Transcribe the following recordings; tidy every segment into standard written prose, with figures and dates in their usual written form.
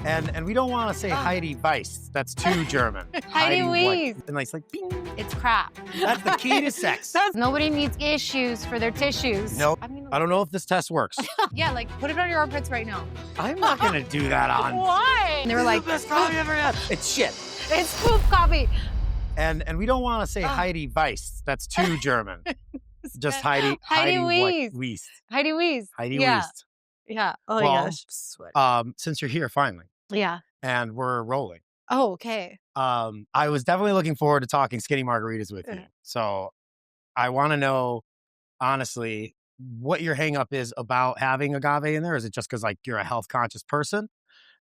And we don't want to say Heidi Wiest. That's too German. Heidi Wiest. And it's like, bing. It's crap. That's the key to sex. Nobody needs issues for their tissues. Nope. I mean, I don't know if this test works. yeah, like put it on your armpits right now. I'm not going to do that on. Why? And they were like, the best coffee I've ever had. It's shit. It's poop coffee. And we don't want to say Heidi Wiest. That's too German. Just Heidi Wiest. Wiest. Heidi Wiest. Heidi yeah. Wiest. Yeah. Oh Well, my gosh. Sweat. Since you're here finally Yeah. and we're rolling. Oh, okay. I was definitely looking forward to talking Skinny Margaritas with you. So I want to know, honestly, what your hang up is about having agave in there. Is it just because like you're a health conscious person?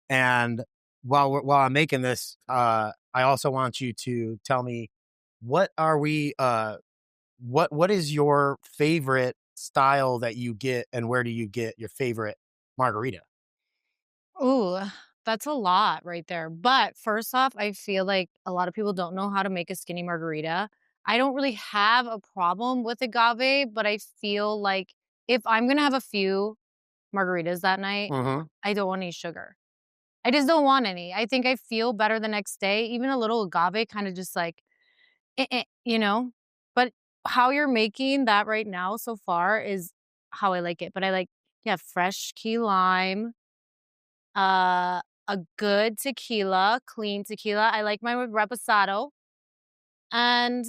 And while I'm making this, I also want you to tell me what is your favorite style that you get, and where do you get your favorite margarita? Ooh, that's a lot right there. But first off, I feel like a lot of people don't know how to make a skinny margarita. I don't really have a problem with agave, but I feel like if I'm going to have a few margaritas that night, I don't want any sugar. I just don't want any. I think I feel better the next day. Even a little agave kind of just like, you know? But how you're making that right now so far is how I like it. But I like, fresh key lime, a good tequila, clean tequila. I like mine with reposado and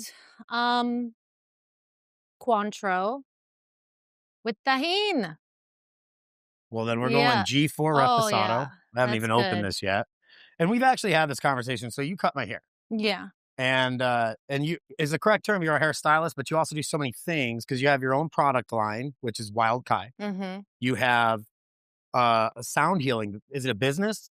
Cointreau with tahini. Well, then we're going G4 reposado. Yeah. I haven't even opened this yet. And we've actually had this conversation. So you cut my hair. Yeah. And you is the correct term, you're a hair stylist, but you also do so many things because you have your own product line, which is Wyld Kī. You have a sound healing. Is it a business?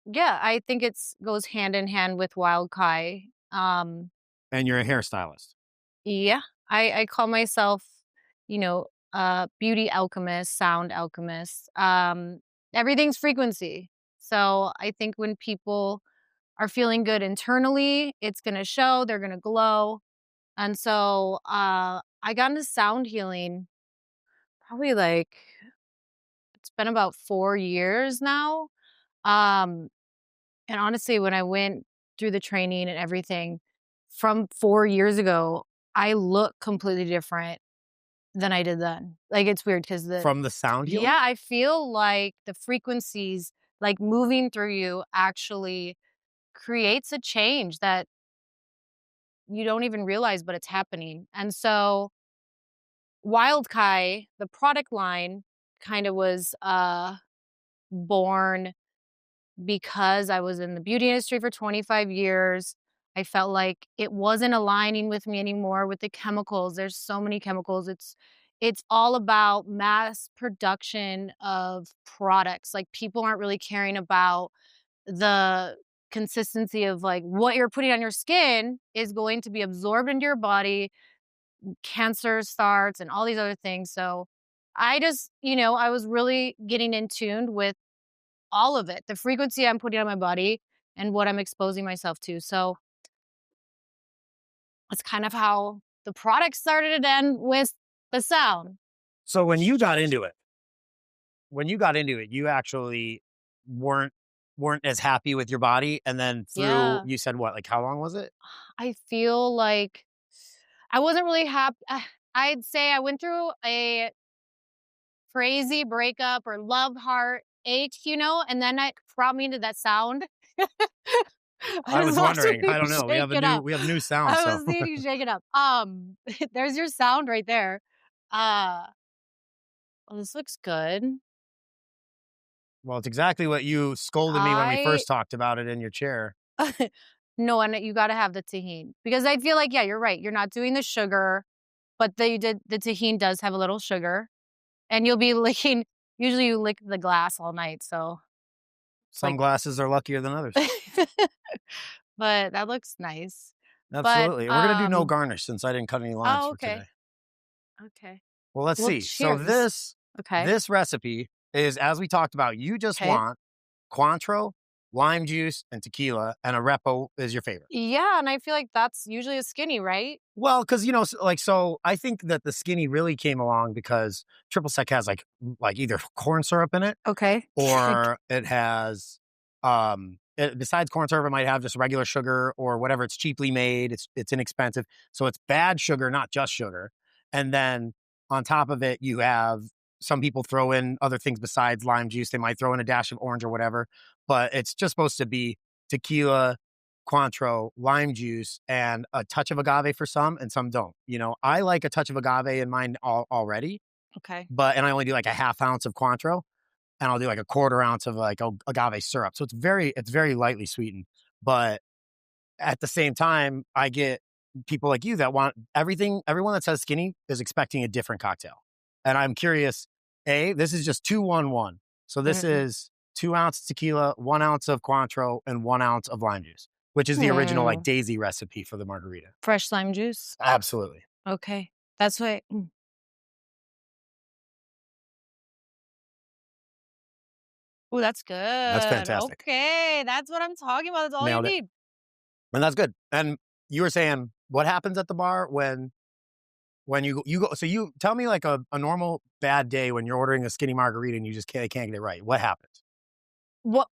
Yeah, I think it goes hand in hand with Wyld Kī. And you're a hair stylist. Yeah, I call myself, beauty alchemist, sound alchemist. Everything's frequency. So I think when people are feeling good internally, it's going to show, they're going to glow. And so I got into sound healing probably it's been about 4 years now. And honestly, when I went through the training and everything from 4 years ago, I look completely different than I did then. Like, it's weird because from the sound healing? Yeah, I feel like the frequencies like moving through you actually creates a change that you don't even realize, but it's happening. And so Wyld Kī, the product line, kind of was born because I was in the beauty industry for 25 years. I felt like it wasn't aligning with me anymore with the chemicals. There's so many chemicals. It's all about mass production of products. Like, people aren't really caring about the consistency of like what you're putting on your skin is going to be absorbed into your body. Cancer starts and all these other things. So I just, I was really getting in tune with all of it, the frequency I'm putting on my body and what I'm exposing myself to. So that's kind of how the product started and end with the sound. So when you got into it, you actually weren't as happy with your body. And then you said what, like how long was it? I feel like I wasn't really happy. I'd say I went through a crazy breakup or love heart ache, and then it brought me into that sound. I was wondering. I don't know. We have new sounds. I was needing to shake it up. There's your sound right there. Well, this looks good. Well, it's exactly what you scolded me when we first talked about it in your chair. No, and you got to have the tahini because I feel like, you're right. You're not doing the sugar, but the tahini does have a little sugar, and you'll be licking. Usually, you lick the glass all night. So some glasses are luckier than others. But that looks nice. Absolutely. But, we're gonna do no garnish since I didn't cut any lines for today. Okay. Well, let's see. Cheers. So this recipe is, as we talked about, you just want Cointreau, lime juice, and tequila, and a repo is your favorite. Yeah, and I feel like that's usually a skinny, right? Well, because, so I think that the skinny really came along because triple sec has like either corn syrup in it. Okay. Or it has besides corn syrup, it might have just regular sugar or whatever. It's cheaply made. It's inexpensive. So it's bad sugar, not just sugar. And then on top of it, you have some people throw in other things besides lime juice. They might throw in a dash of orange or whatever, but it's just supposed to be tequila, Cointreau, lime juice, and a touch of agave for some, and some don't. You know, I like a touch of agave in mine already, Okay. and I only do like a half ounce of Cointreau, and I'll do like a quarter ounce of like agave syrup. So it's very lightly sweetened. But at the same time, I get people like you that want everything. Everyone that says skinny is expecting a different cocktail, and I'm curious. This is just 2-1-1. So this is 2 ounces tequila, 1 ounce of Cointreau, and 1 ounce of lime juice, which is the original like Daisy recipe for the margarita. Fresh lime juice? Absolutely. Okay. That's what. Oh, that's good. That's fantastic. Okay. That's what I'm talking about. That's all Nailed you it. need. And that's good. And you were saying what happens at the bar when you go. So you tell me like a normal bad day when you're ordering a skinny margarita and you just can't get it right. What happens? What,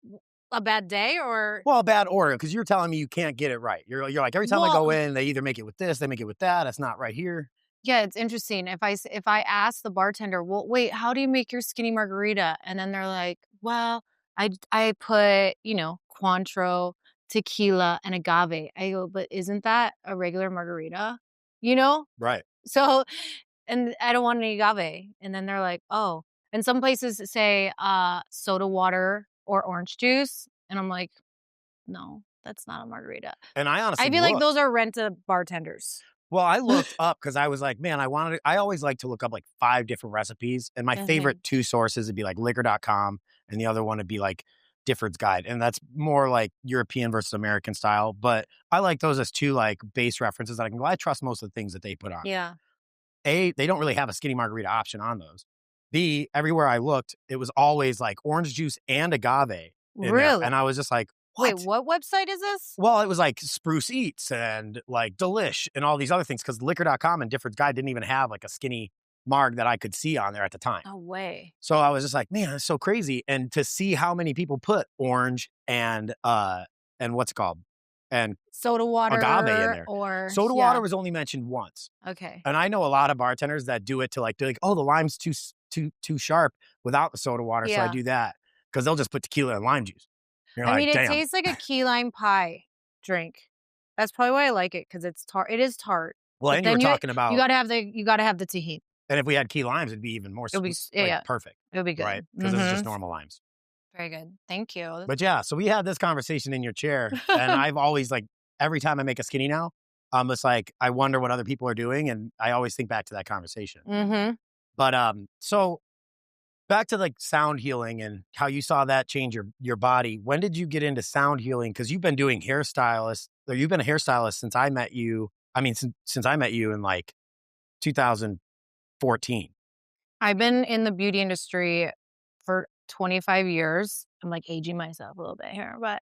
a bad day or? Well, a bad order, because you're telling me you can't get it right. You're like, every time I go in, they either make it with this, they make it with that. It's not right here. Yeah, it's interesting. If I ask the bartender, well, wait, how do you make your skinny margarita? And then they're like, well, I put, Cointreau, tequila, and agave. I go, but isn't that a regular margarita? You know? Right. So, and I don't want any agave. And then they're like, oh. And some places say soda water or orange juice. And I'm like, no, that's not a margarita. And I honestly feel like those are rent-a-bartenders. Well, I looked up because I was like, man, I always like to look up like 5 different recipes. And my favorite 2 sources would be like liquor.com, and the other one would be like Difford's Guide. And that's more like European versus American style. But I like those as 2 like base references that I can go, I trust most of the things that they put on. Yeah. A, they don't really have a skinny margarita option on those. B, everywhere I looked, it was always like orange juice and agave. Really? And I was just like, what? Wait, what website is this? Well, it was like Spruce Eats and like Delish and all these other things, because liquor.com and Difford's Guide didn't even have like a skinny marg that I could see on there at the time. No way. So I was just like, man, that's so crazy. And to see how many people put orange and what's it called? And soda water agave in there. Or soda water was only mentioned once. Okay. And I know a lot of bartenders that do it to like, they're like, oh, the lime's too sharp without the soda water. So I do that because they'll just put tequila and lime juice. I mean, it tastes like a key lime pie drink. That's probably why I like it, because it's tart. It is tart. Well, and you were talking about you gotta have the tahini. And if we had key limes, it'd be even more sweet. Perfect. It would be good. Right? Because this is just normal limes. Very good. Thank you. But yeah, so we had this conversation in your chair. And I've always like, every time I make a skinny now, it's like, I wonder what other people are doing. And I always think back to that conversation. But so back to like sound healing and how you saw that change your body. When did you get into sound healing? Because you've been doing you've been a hairstylist since I met you. I mean, since I met you in like 2014. I've been in the beauty industry for 25 years. I'm like aging myself a little bit here, but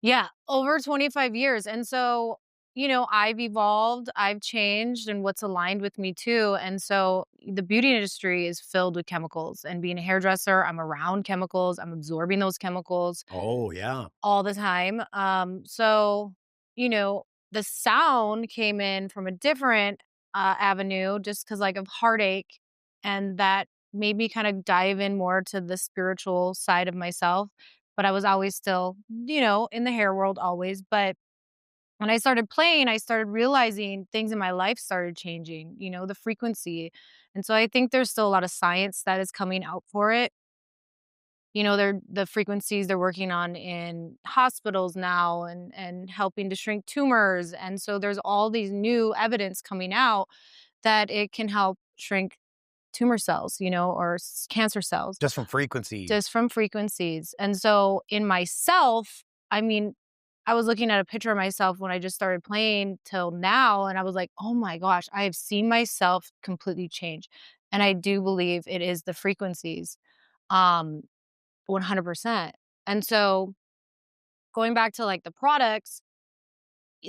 yeah, over 25 years. And so, I've evolved, I've changed, and what's aligned with me too. And so the beauty industry is filled with chemicals, and being a hairdresser, I'm around chemicals. I'm absorbing those chemicals. Oh, yeah. All the time. So, the sound came in from a different avenue, just because like of heartache, and that made me kind of dive in more to the spiritual side of myself. But I was always still, in the hair world always. But when I started playing, I started realizing things in my life started changing, the frequency. And so I think there's still a lot of science that is coming out for it. The frequencies they're working on in hospitals now and helping to shrink tumors. And so there's all these new evidence coming out that it can help shrink tumor cells, or cancer cells. Just from frequencies. And so in myself, I mean, I was looking at a picture of myself when I just started playing till now, and I was like, oh my gosh, I have seen myself completely change. And I do believe it is the frequencies, 100%. And so going back to like the products,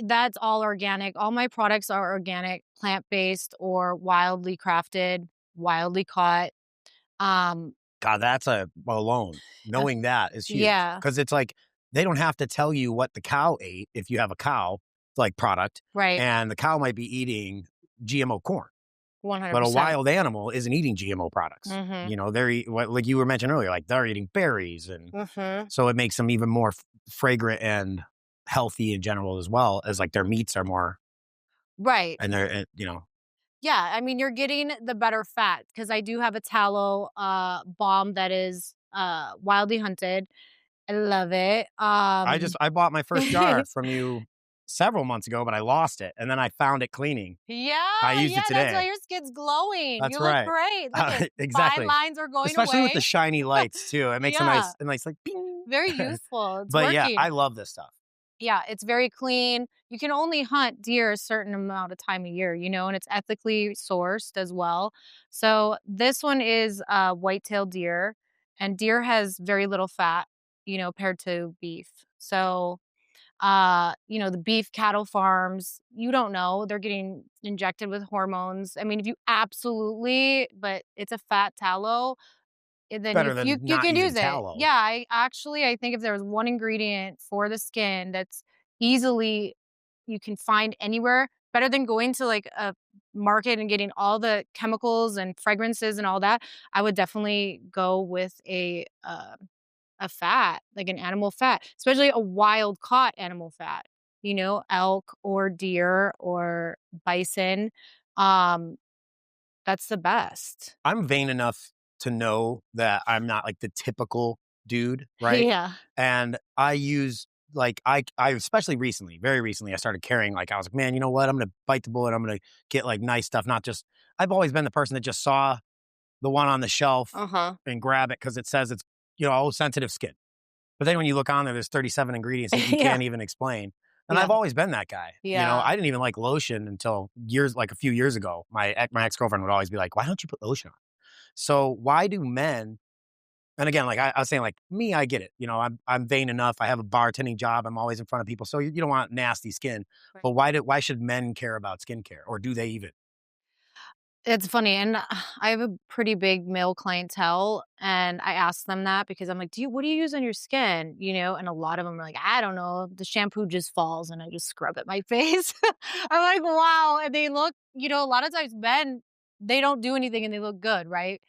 that's all organic. All my products are organic, plant-based, or wildly crafted, wildly caught. God, that's alone. Knowing that is huge. Yeah. Because it's like, they don't have to tell you what the cow ate if you have a cow like product, Right. and the cow might be eating GMO corn. 100%. But a wild animal isn't eating GMO products. Mhm. You know, like you were mentioning earlier, like they're eating berries, and so it makes them even more fragrant and healthy in general, as well as like their meats are more Right. and they're you know. Yeah, I mean, you're getting the better fat because I do have a tallow balm that is wildly hunted. I love it. I bought my first jar from you several months ago, but I lost it, and then I found it cleaning. I Yeah, used yeah, it that's why today. your skin's glowing. That's You look right. great. Look at fine Exactly. lines are going Especially with away. the shiny lights too. It makes Yeah, a nice like bing. very youthful. It's But yeah, I working. love this stuff. Yeah, it's very clean. You can only hunt deer a certain amount of time a year, you know, and it's ethically sourced as well. So this one is white-tailed deer, and deer has very little fat, you know, compared to beef. So you know, the beef cattle farms, you don't know. They're getting injected with hormones. I mean, if you absolutely, but it's a fat tallow, and then Better if you than you not can using use it. tallow. Yeah, I think if there was one ingredient for the skin that's easily you can find anywhere, better than going to like a market and getting all the chemicals and fragrances and all that, I would definitely go with a fat, like an animal fat, especially a wild caught animal fat, you know, elk or deer or bison. Um, that's the best. I'm vain enough to know that I'm not like the typical dude, right? Yeah. And I use like I especially recently, very recently, I started carrying like I was like, man, you know what? I'm gonna bite the bullet. I'm gonna get like nice stuff, not just. I've always been the person that just saw the one on the shelf Uh-huh. and grab it because it says it's oh sensitive skin. But then when you look on there, there's 37 ingredients that you Yeah. can't even explain. And Yeah. I've always been that guy. You know, Yeah. I didn't even like lotion until like a few years ago. My ex girlfriend would always be like, "Why don't you put lotion on?" So why do men? And again, like I was saying, like me, I get it. You know, I'm vain enough. I have a bartending job. I'm always in front of people, so you don't want nasty skin. Right. But why should men care about skincare, or do they even? It's funny, and I have a pretty big male clientele, and I ask them that because I'm like, what do you use on your skin?" You know, and a lot of them are like, "I don't know, the shampoo just falls and I just scrub at my face." I'm like, "Wow." And they look, you know, a lot of times men, they don't do anything and they look good, right?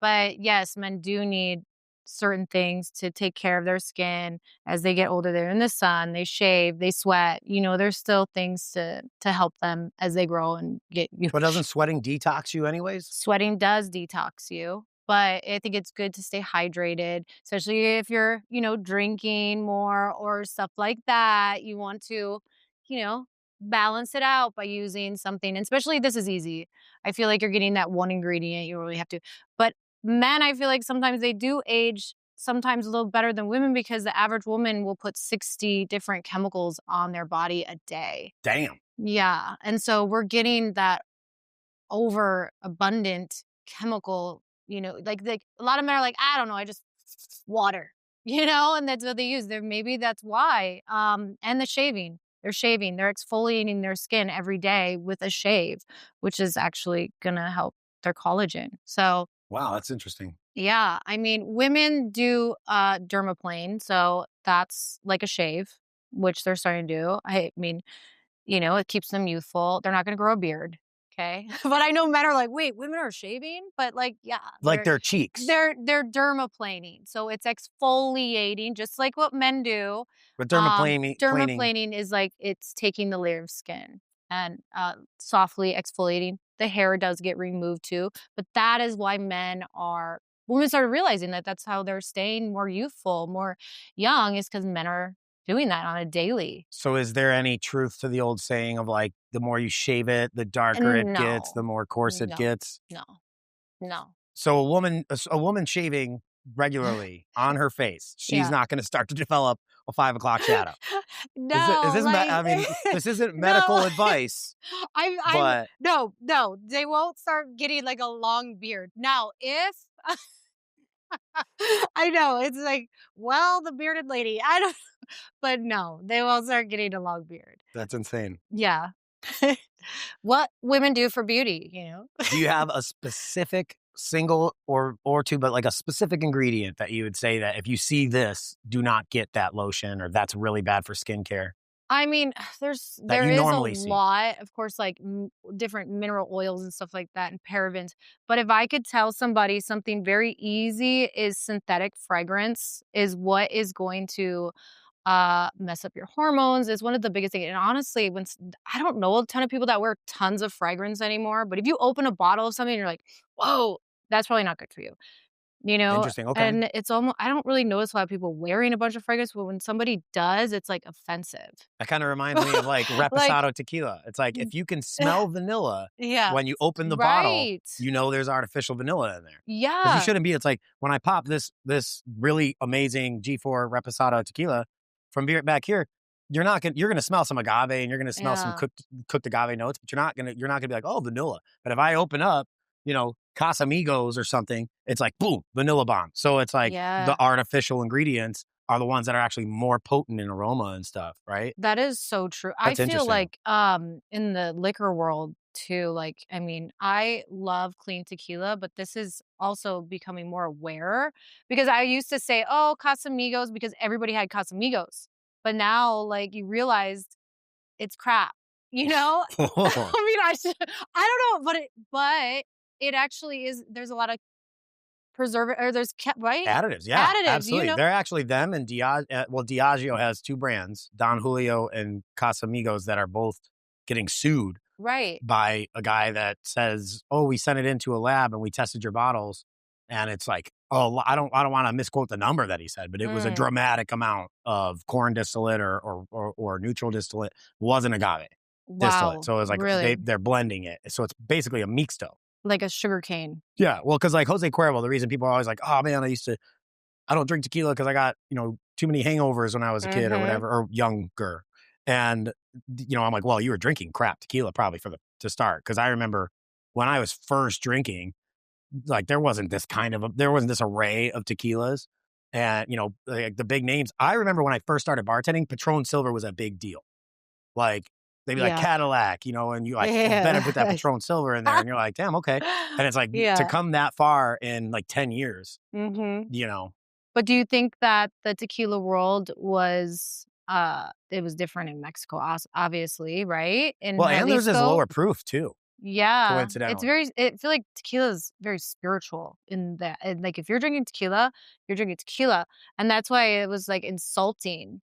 But yes, men do need certain things to take care of their skin as they get older. They're in the sun, they shave, they sweat, you know, there's still things to help them as they grow and get you. But doesn't sweating detox you anyways? Sweating does detox you, but I think it's good to stay hydrated, especially if you're, you know, drinking more or stuff like that. You want to, you know, balance it out by using something, and especially this is easy. I feel like you're getting that one ingredient, you really have to. But men, I feel like sometimes they do age sometimes a little better than women because the average woman will put 60 different chemicals on their body a day. Damn. Yeah. And so we're getting that overabundant chemical, you know, like a lot of men are like, I don't know, I just water, you know, and that's what they use. There maybe that's why. And the shaving. They're shaving. They're exfoliating their skin every day with a shave, which is actually gonna help their collagen. So Wow, that's interesting. yeah, I mean, women do dermaplane, so that's like a shave, which they're starting to do. I mean, you know, it keeps them youthful. They're not gonna grow a beard, okay? But I know men are like, "Wait, women are shaving?" But, like, yeah, Like their cheeks. they're dermaplaning, so it's exfoliating just like what men do. But dermaplaning planing. Dermaplaning is like it's taking the layer of skin and, softly exfoliating. The hair does get removed too, but that is why women started realizing that that's how they're staying more youthful, more young is because men are doing that on a daily. So is there any truth to the old saying of like the more you shave it, the darker it And gets, no, the more coarse it no, gets? no, no. So a woman shaving regularly on her face, she's Yeah. not going to start to develop a 5 o'clock shadow. Is No, this? like I mean, this isn't medical no. advice, I'm but no, no, they won't start getting like a long beard. Now, if I know it's like, well, the bearded lady. I don't but no, they won't start getting a long beard. that's insane. Yeah. What women do for beauty, you know? Do you have a specific single or two, but like a specific ingredient that you would say that if you see this, do not get that lotion, or that's really bad for skincare I mean, that there you is a normally see? lot, of course, like different mineral oils and stuff like that, and parabens. But if I could tell somebody something very easy is synthetic fragrance is what is going to mess up your hormones. Is one of the biggest things. And honestly, I don't know a ton of people that wear tons of fragrance anymore, but if you open a bottle of something, and you're like, whoa, that's probably not good for you. You know, Interesting. Okay. and it's almost I don't really notice a lot of people wearing a bunch of fragrance, but when somebody does, it's, like, offensive. That kind of reminds me of like Like reposado tequila. It's like if you can smell vanilla yeah, when you open the bottle, right. you know there's artificial vanilla in there. Because you Yeah, shouldn't be. It's like when I pop this really amazing G4 reposado tequila from back here, you're gonna smell some agave and you're gonna smell some yeah, cooked agave notes, but you're not gonna be like, oh, vanilla. But if I open up, Casamigos or something, it's like boom, vanilla bomb. So it's like the yeah. artificial ingredients are the ones that are actually more potent in aroma and stuff, right? That is so true. I That's feel interesting. like, in the liquor world too, like, I mean, I love clean tequila, but this is also becoming more aware because I used to say, "Oh, Casamigos," because everybody had Casamigos. But now, like, you realized it's crap, you know? I mean, I don't know, but it actually is there's a lot of preservative or there's right? Additives, yeah, Additives, you absolutely. know? They're actually them and Diageo has two brands, Don Julio and Casamigos, that are both getting sued Right. by a guy that says, "Oh, we sent it into a lab and we tested your bottles," and it's like, oh, I don't want to misquote the number that he said, but it was a Mm. dramatic amount of corn distillate or neutral distillate, wasn't agave distillate, Wow. so it was like Really? they're blending it, so it's basically a mixto. Like a sugar cane. Yeah, well, because like Jose Cuervo, the reason people are always like, "Oh man, I don't drink tequila because I got, too many hangovers when I was a kid or Mhm. whatever, or younger." And, I'm like, well, you were drinking crap tequila probably to start. Cause I remember when I was first drinking, like there wasn't this array of tequilas and, like the big names. I remember when I first started bartending, Patron Silver was a big deal. Like they'd be like Yeah. Cadillac, and you like, well, better put that Yeah. Patron Silver in there. And you're like, damn, okay. And it's like to Yeah. come that far in like 10 years, Mhm. you know, But do you think that the tequila world it was different in Mexico, obviously, right? In well, and there's this Jalisco? lower proof too, Yeah. It's coincidentally. very I feel like tequila is very spiritual in that and, like, if you're drinking tequila, you're drinking tequila, and that's why it was, like, insulting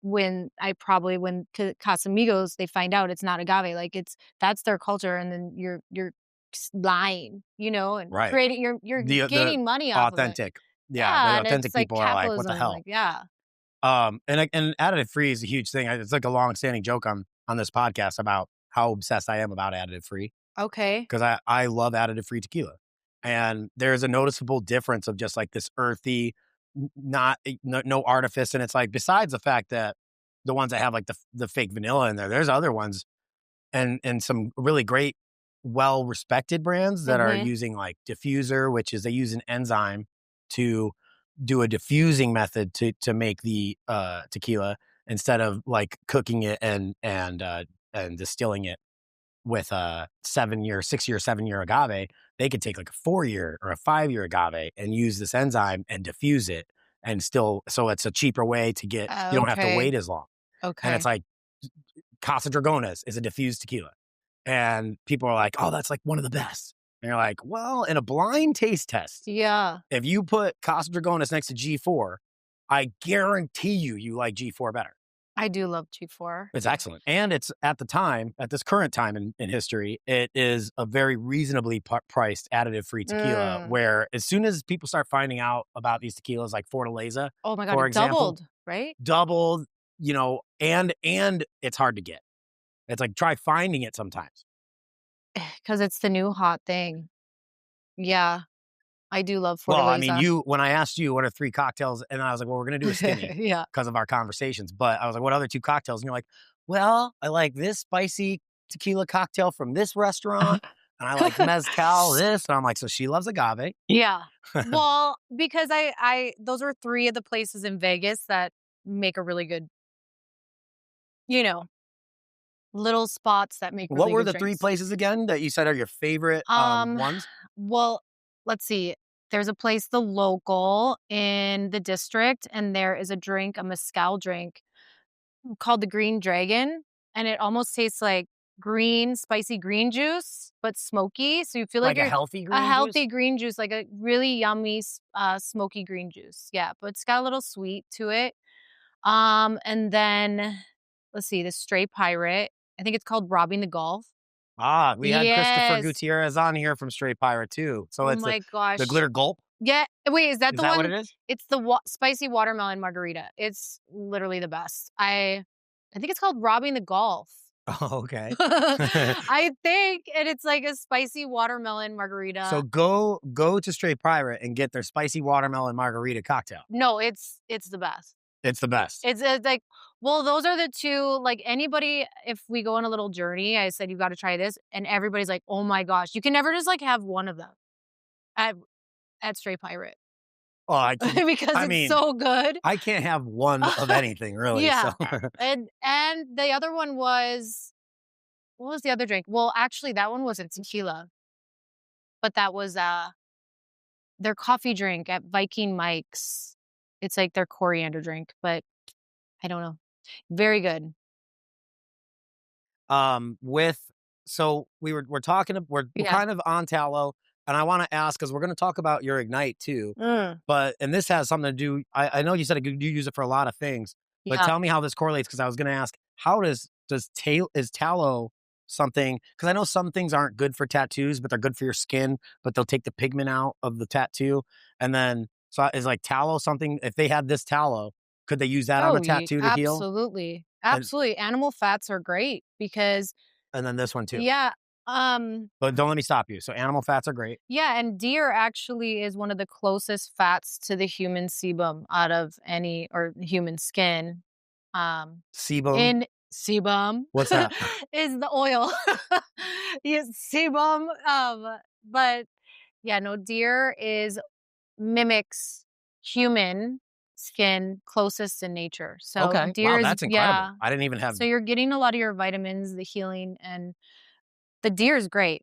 when Casamigos, they find out it's not agave, like, that's their culture, and then you're lying, and Right. creating you're The gaining money off of it. authentic. Yeah, the Yeah, and authentic it's like people are like, "What the capitalism, like, hell?" yeah. And additive free is a huge thing. It's like a long-standing joke on this podcast about how obsessed I am about additive free Okay. because I love additive free tequila. And there's a noticeable difference of just like this earthy, not no artifice, and it's like besides the fact that the ones that have like the fake vanilla in there, there's other ones and some really great, well respected brands that are Mhm. using like diffuser, which is they use an enzyme to do a diffusing method to make the tequila instead of like cooking it and distilling it with a 7-year, 6-year, 7-year agave. They could take like a 4-year or a 5-year agave and use this enzyme and diffuse it and still, so it's a cheaper way to get, you don't have to Okay. wait as long. And it's Okay. like Casa Dragones is a diffused tequila. And people are like, oh, that's like one of the best. And you're like, well, in a blind taste test, Yeah. if you put Casa Dragones next to G4, I guarantee you like G4 better. I do love G4. It's excellent. And it's at this current time in history, it is a very reasonably priced additive free tequila Mm. where as soon as people start finding out about these tequilas like Fortaleza, Oh my god, for it example, doubled, right? doubled, and it's hard to get. It's like try finding it sometimes. Because it's the new hot thing. Yeah, I do love Well, I mean, Fortaleza. when I asked you what are 3 cocktails, and I was like, well, we're going to do a skinny Yeah. because of our conversations. But I was like, what other 2 cocktails? And you're like, well, I like this spicy tequila cocktail from this restaurant. And I like mezcal, this. And I'm like, so she loves agave. Yeah. Well, because I those were 3 of the places in Vegas that make a really good, you know, little spots that make What really were good the 3 drinks. places again that you said are your favorite Um, ones? well, let's see. There's a place, The Local, in the district, and there is a drink, a mezcal drink called the Green Dragon, and it almost tastes like spicy green juice, but smoky. So you feel like Like a you're healthy a green healthy juice? green juice, like a really yummy, smoky green juice. Yeah, but it's got a little sweet to it. And then let's see, the Stray Pirate. I think it's called Robbing the Gulf. Ah, we had Christopher Yes. Gutierrez on here from Stray Pirate too. So Oh it's my the gosh. glitter gulp. Yeah. Wait, is that Is the that what one? it is? It's the spicy watermelon margarita. It's literally the best. I think it's called Robbing the Golf. Oh, okay. I think, and it's like a spicy watermelon So margarita. go to Stray Pirate and get their spicy watermelon margarita cocktail. No, it's the best. It's the best. It's like, well, those are the two. Like anybody, if we go on a little journey, I said you got to try this, and everybody's like, oh my gosh, you can never just like have one of them at Stray Pirate. Oh, I can. Because I it's mean, so good. I can't have one of anything really. Yeah. So And the other one was, what was the other drink? Well, actually that one wasn't tequila, but that was their coffee drink at Viking Mike's. It's like their coriander drink, but I don't know. Very good. with so we're talking we're Yeah. kind of on tallow, and I want to ask because we're going to talk about your Ignite too. But and this has something to do. I know you said you use it for a lot of things, but Yeah. tell me how this correlates because I was going to ask how is tallow something? Because I know some things aren't good for tattoos, but they're good for your skin. But they'll take the pigment out of the tattoo, and then so is like tallow something? If they had this tallow, could they use that on Oh, a tattoo to heal? absolutely. And Absolutely. Animal fats are great because and then this one too. yeah, But don't let me stop you. So animal fats are great. yeah, and deer actually is one of the closest fats to the human sebum out of any or human skin. Sebum. In sebum What's that? is the oil. Yes, sebum. But yeah, no, deer is mimics human skin closest in nature. So Okay. deer Wow, is that's incredible. yeah. I didn't even have. So you're getting a lot of your vitamins, the healing, and the deer is great.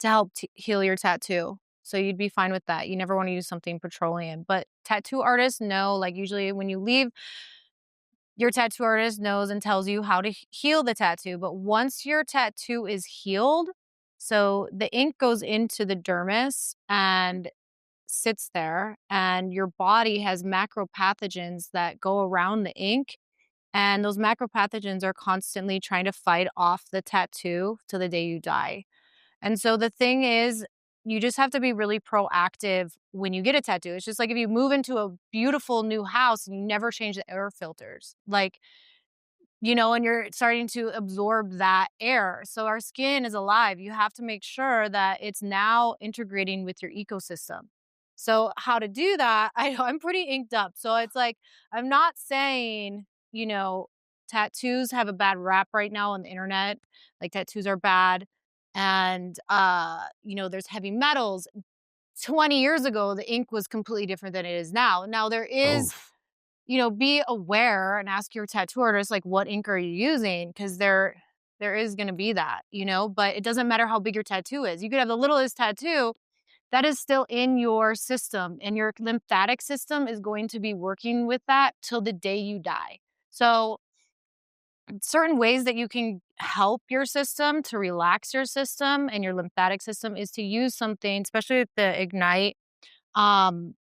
To help heal your tattoo. So you'd be fine with that. You never want to use something petroleum. But tattoo artists know, like usually when you leave, your tattoo artist knows and tells you how to heal the tattoo. But once your tattoo is healed, so the ink goes into the dermis and sits there, and your body has macropathogens that go around the ink. And those macropathogens are constantly trying to fight off the tattoo till the day you die. And so the thing is, you just have to be really proactive when you get a tattoo. It's just like if you move into a beautiful new house and you never change the air filters, like, and you're starting to absorb that air. So our skin is alive. You have to make sure that it's now integrating with your ecosystem. So how to do that? I know I'm pretty inked up. So it's like, I'm not saying, tattoos have a bad rap right now on the internet. Like tattoos are bad. And, there's heavy metals. 20 years ago, the ink was completely different than it is now. Now there is, Oof. be aware and ask your tattoo artist, like, what ink are you using? Because there is going to be that, but it doesn't matter how big your tattoo is. You could have the littlest tattoo that is still in your system, and your lymphatic system is going to be working with that till the day you die. So certain ways that you can help your system to relax your system and your lymphatic system is to use something, especially with the Ignite. Um,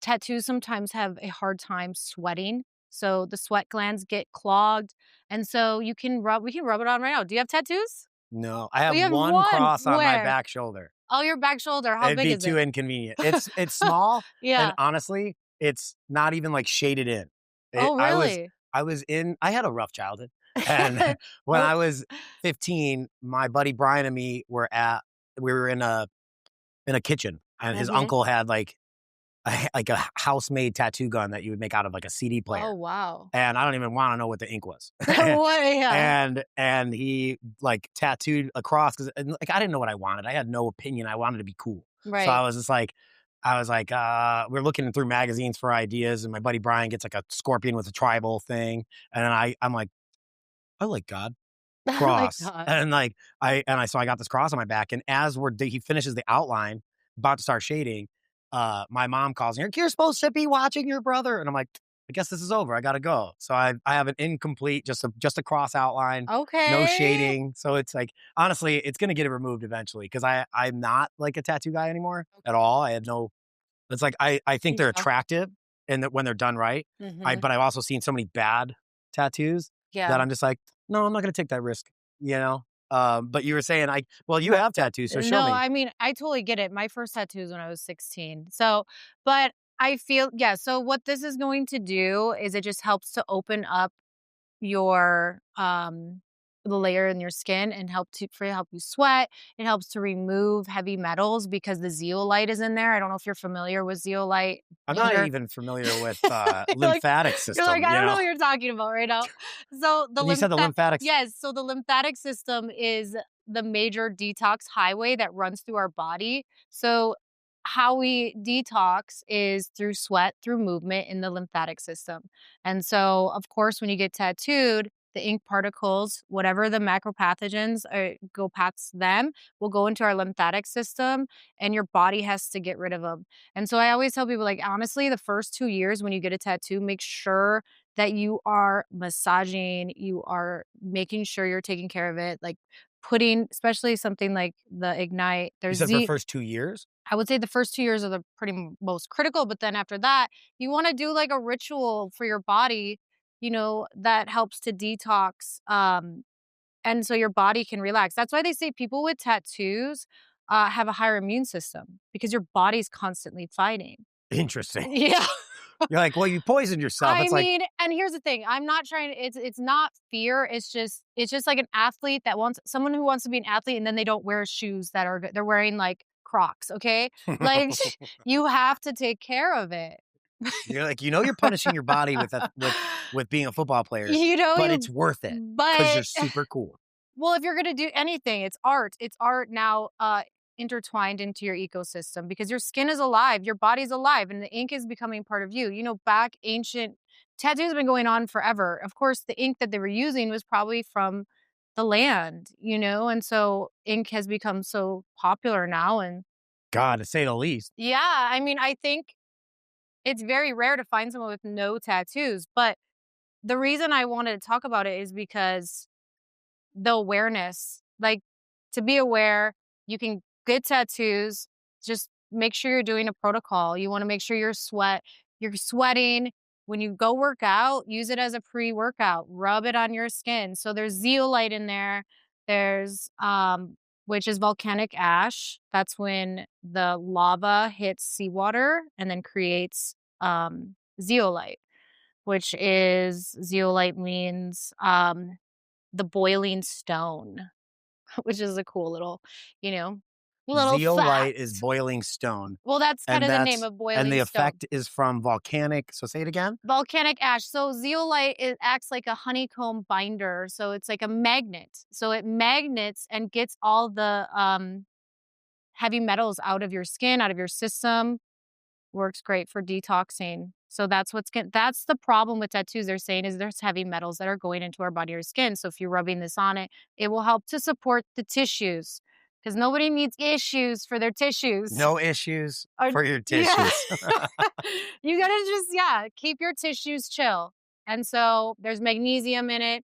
Tattoos sometimes have a hard time sweating. So the sweat glands get clogged. And so we can rub it on right now. Do you have tattoos? No, I Oh, have you have one one. cross on my Where? back shoulder. Oh, your back shoulder. How It'd big be is too it? inconvenient. It's small, and Yeah. honestly, it's not even like shaded in. Oh, really? I had a rough childhood, and when Oh, I was 15, my buddy Brian and me we were in a kitchen, and his mhm. uncle had like a house-made tattoo gun that you would make out of like a CD Oh, player. wow. And I don't even want to know what the ink was. What? Yeah. And he like tattooed across because like I didn't know what I wanted. I had no opinion. I wanted to be cool. So Right. I was like, we're looking through magazines for ideas, and my buddy Brian gets like a scorpion with a tribal thing, and then I'm like, I like God Oh my cross, God. and like so I got this cross on my back, and as he finishes the outline, about to start shading, my mom calls me, "You're supposed to be watching your brother." And I'm like, I guess this is over. I got to go. So I have an incomplete, just a cross outline, no Okay. shading. So it's like, honestly, it's going to get it removed eventually because I'm not like a tattoo guy anymore at Okay. all. I have no, it's like, I think they're Yeah. attractive and that when they're done right. Mhm. But I've also seen so many bad tattoos Yeah. that I'm just like, no, I'm not going to take that risk, you know? But you were saying, well, you Right. have tattoos. So show No, me. I mean, I totally get it. My first tattoo is when I was 16. So, but I feel, yeah. So, what this is going to do is it just helps to open up your the layer in your skin and help you sweat. It helps to remove heavy metals because the zeolite is in there. I don't know if you're familiar with zeolite I'm in not your even familiar with you're like lymphatic you're like, system, I you don't know know? what you're talking about right now. So the When you said the lymphatics, yes, so the lymphatic system is the major detox highway that runs through our body. So how we detox is through sweat, through movement in the lymphatic system. And so, of course, when you get tattooed, the ink particles, whatever the macropathogens go past them, will go into our lymphatic system, and your body has to get rid of them. And so I always tell people, like, honestly, the first 2 years when you get a tattoo, make sure that you are massaging, you are making sure you're taking care of it, like putting, especially something like the Ignite. you There's said for the Z. first 2 years? I would say the first 2 years are the most critical, but then after that, you want to do like a ritual for your body, that helps to detox. And so your body can relax. That's why they say people with tattoos have a higher immune system because your body's constantly fighting. Interesting. Yeah. You're like, well, you poisoned yourself. I It's like, mean, and here's the thing, I'm not trying it's not fear, it's just like an athlete that wants someone who wants to be an athlete and then they don't wear shoes that are good. They're wearing like Crocs, okay? Like you have to take care of it. you're like, you're punishing your body with being a football player, but it's You worth it because you're but super cool. well, if you're gonna do anything, it's art. It's art now intertwined into your ecosystem because your skin is alive, your body's alive, and the ink is becoming part of you. Back ancient tattoos have been going on forever. Of course, the ink that they were using was probably from the land, and so ink has become so popular now. And God, to say the least. yeah, I mean, I think it's very rare to find someone with no tattoos. But the reason I wanted to talk about it is because the awareness, like, to be aware, you can get tattoos, just make sure you're doing a protocol. You wanna make sure you're sweating. When you go work out, use it as a pre-workout, rub it on your skin. So there's zeolite in there. There's, which is volcanic ash. That's when the lava hits seawater and then creates, zeolite, which is zeolite means, the boiling stone, which is a cool you know, little Zeolite is fact. boiling stone, Well, that's and kinda the name of the boiling stone. effect is from volcanic. So say it again. Volcanic ash. So zeolite, it acts like a honeycomb binder, so it's like a magnet. So it magnets and gets all the, heavy metals out of your skin, out of your system. Works great for detoxing. So that's the problem with tattoos, they're saying, is there's heavy metals that are going into our body or skin. So if you're rubbing this on it, it will help to support the tissues because nobody needs issues for their tissues. No issues Or for your yeah. tissues. You gotta just, yeah, keep your tissues chill. And so there's magnesium in it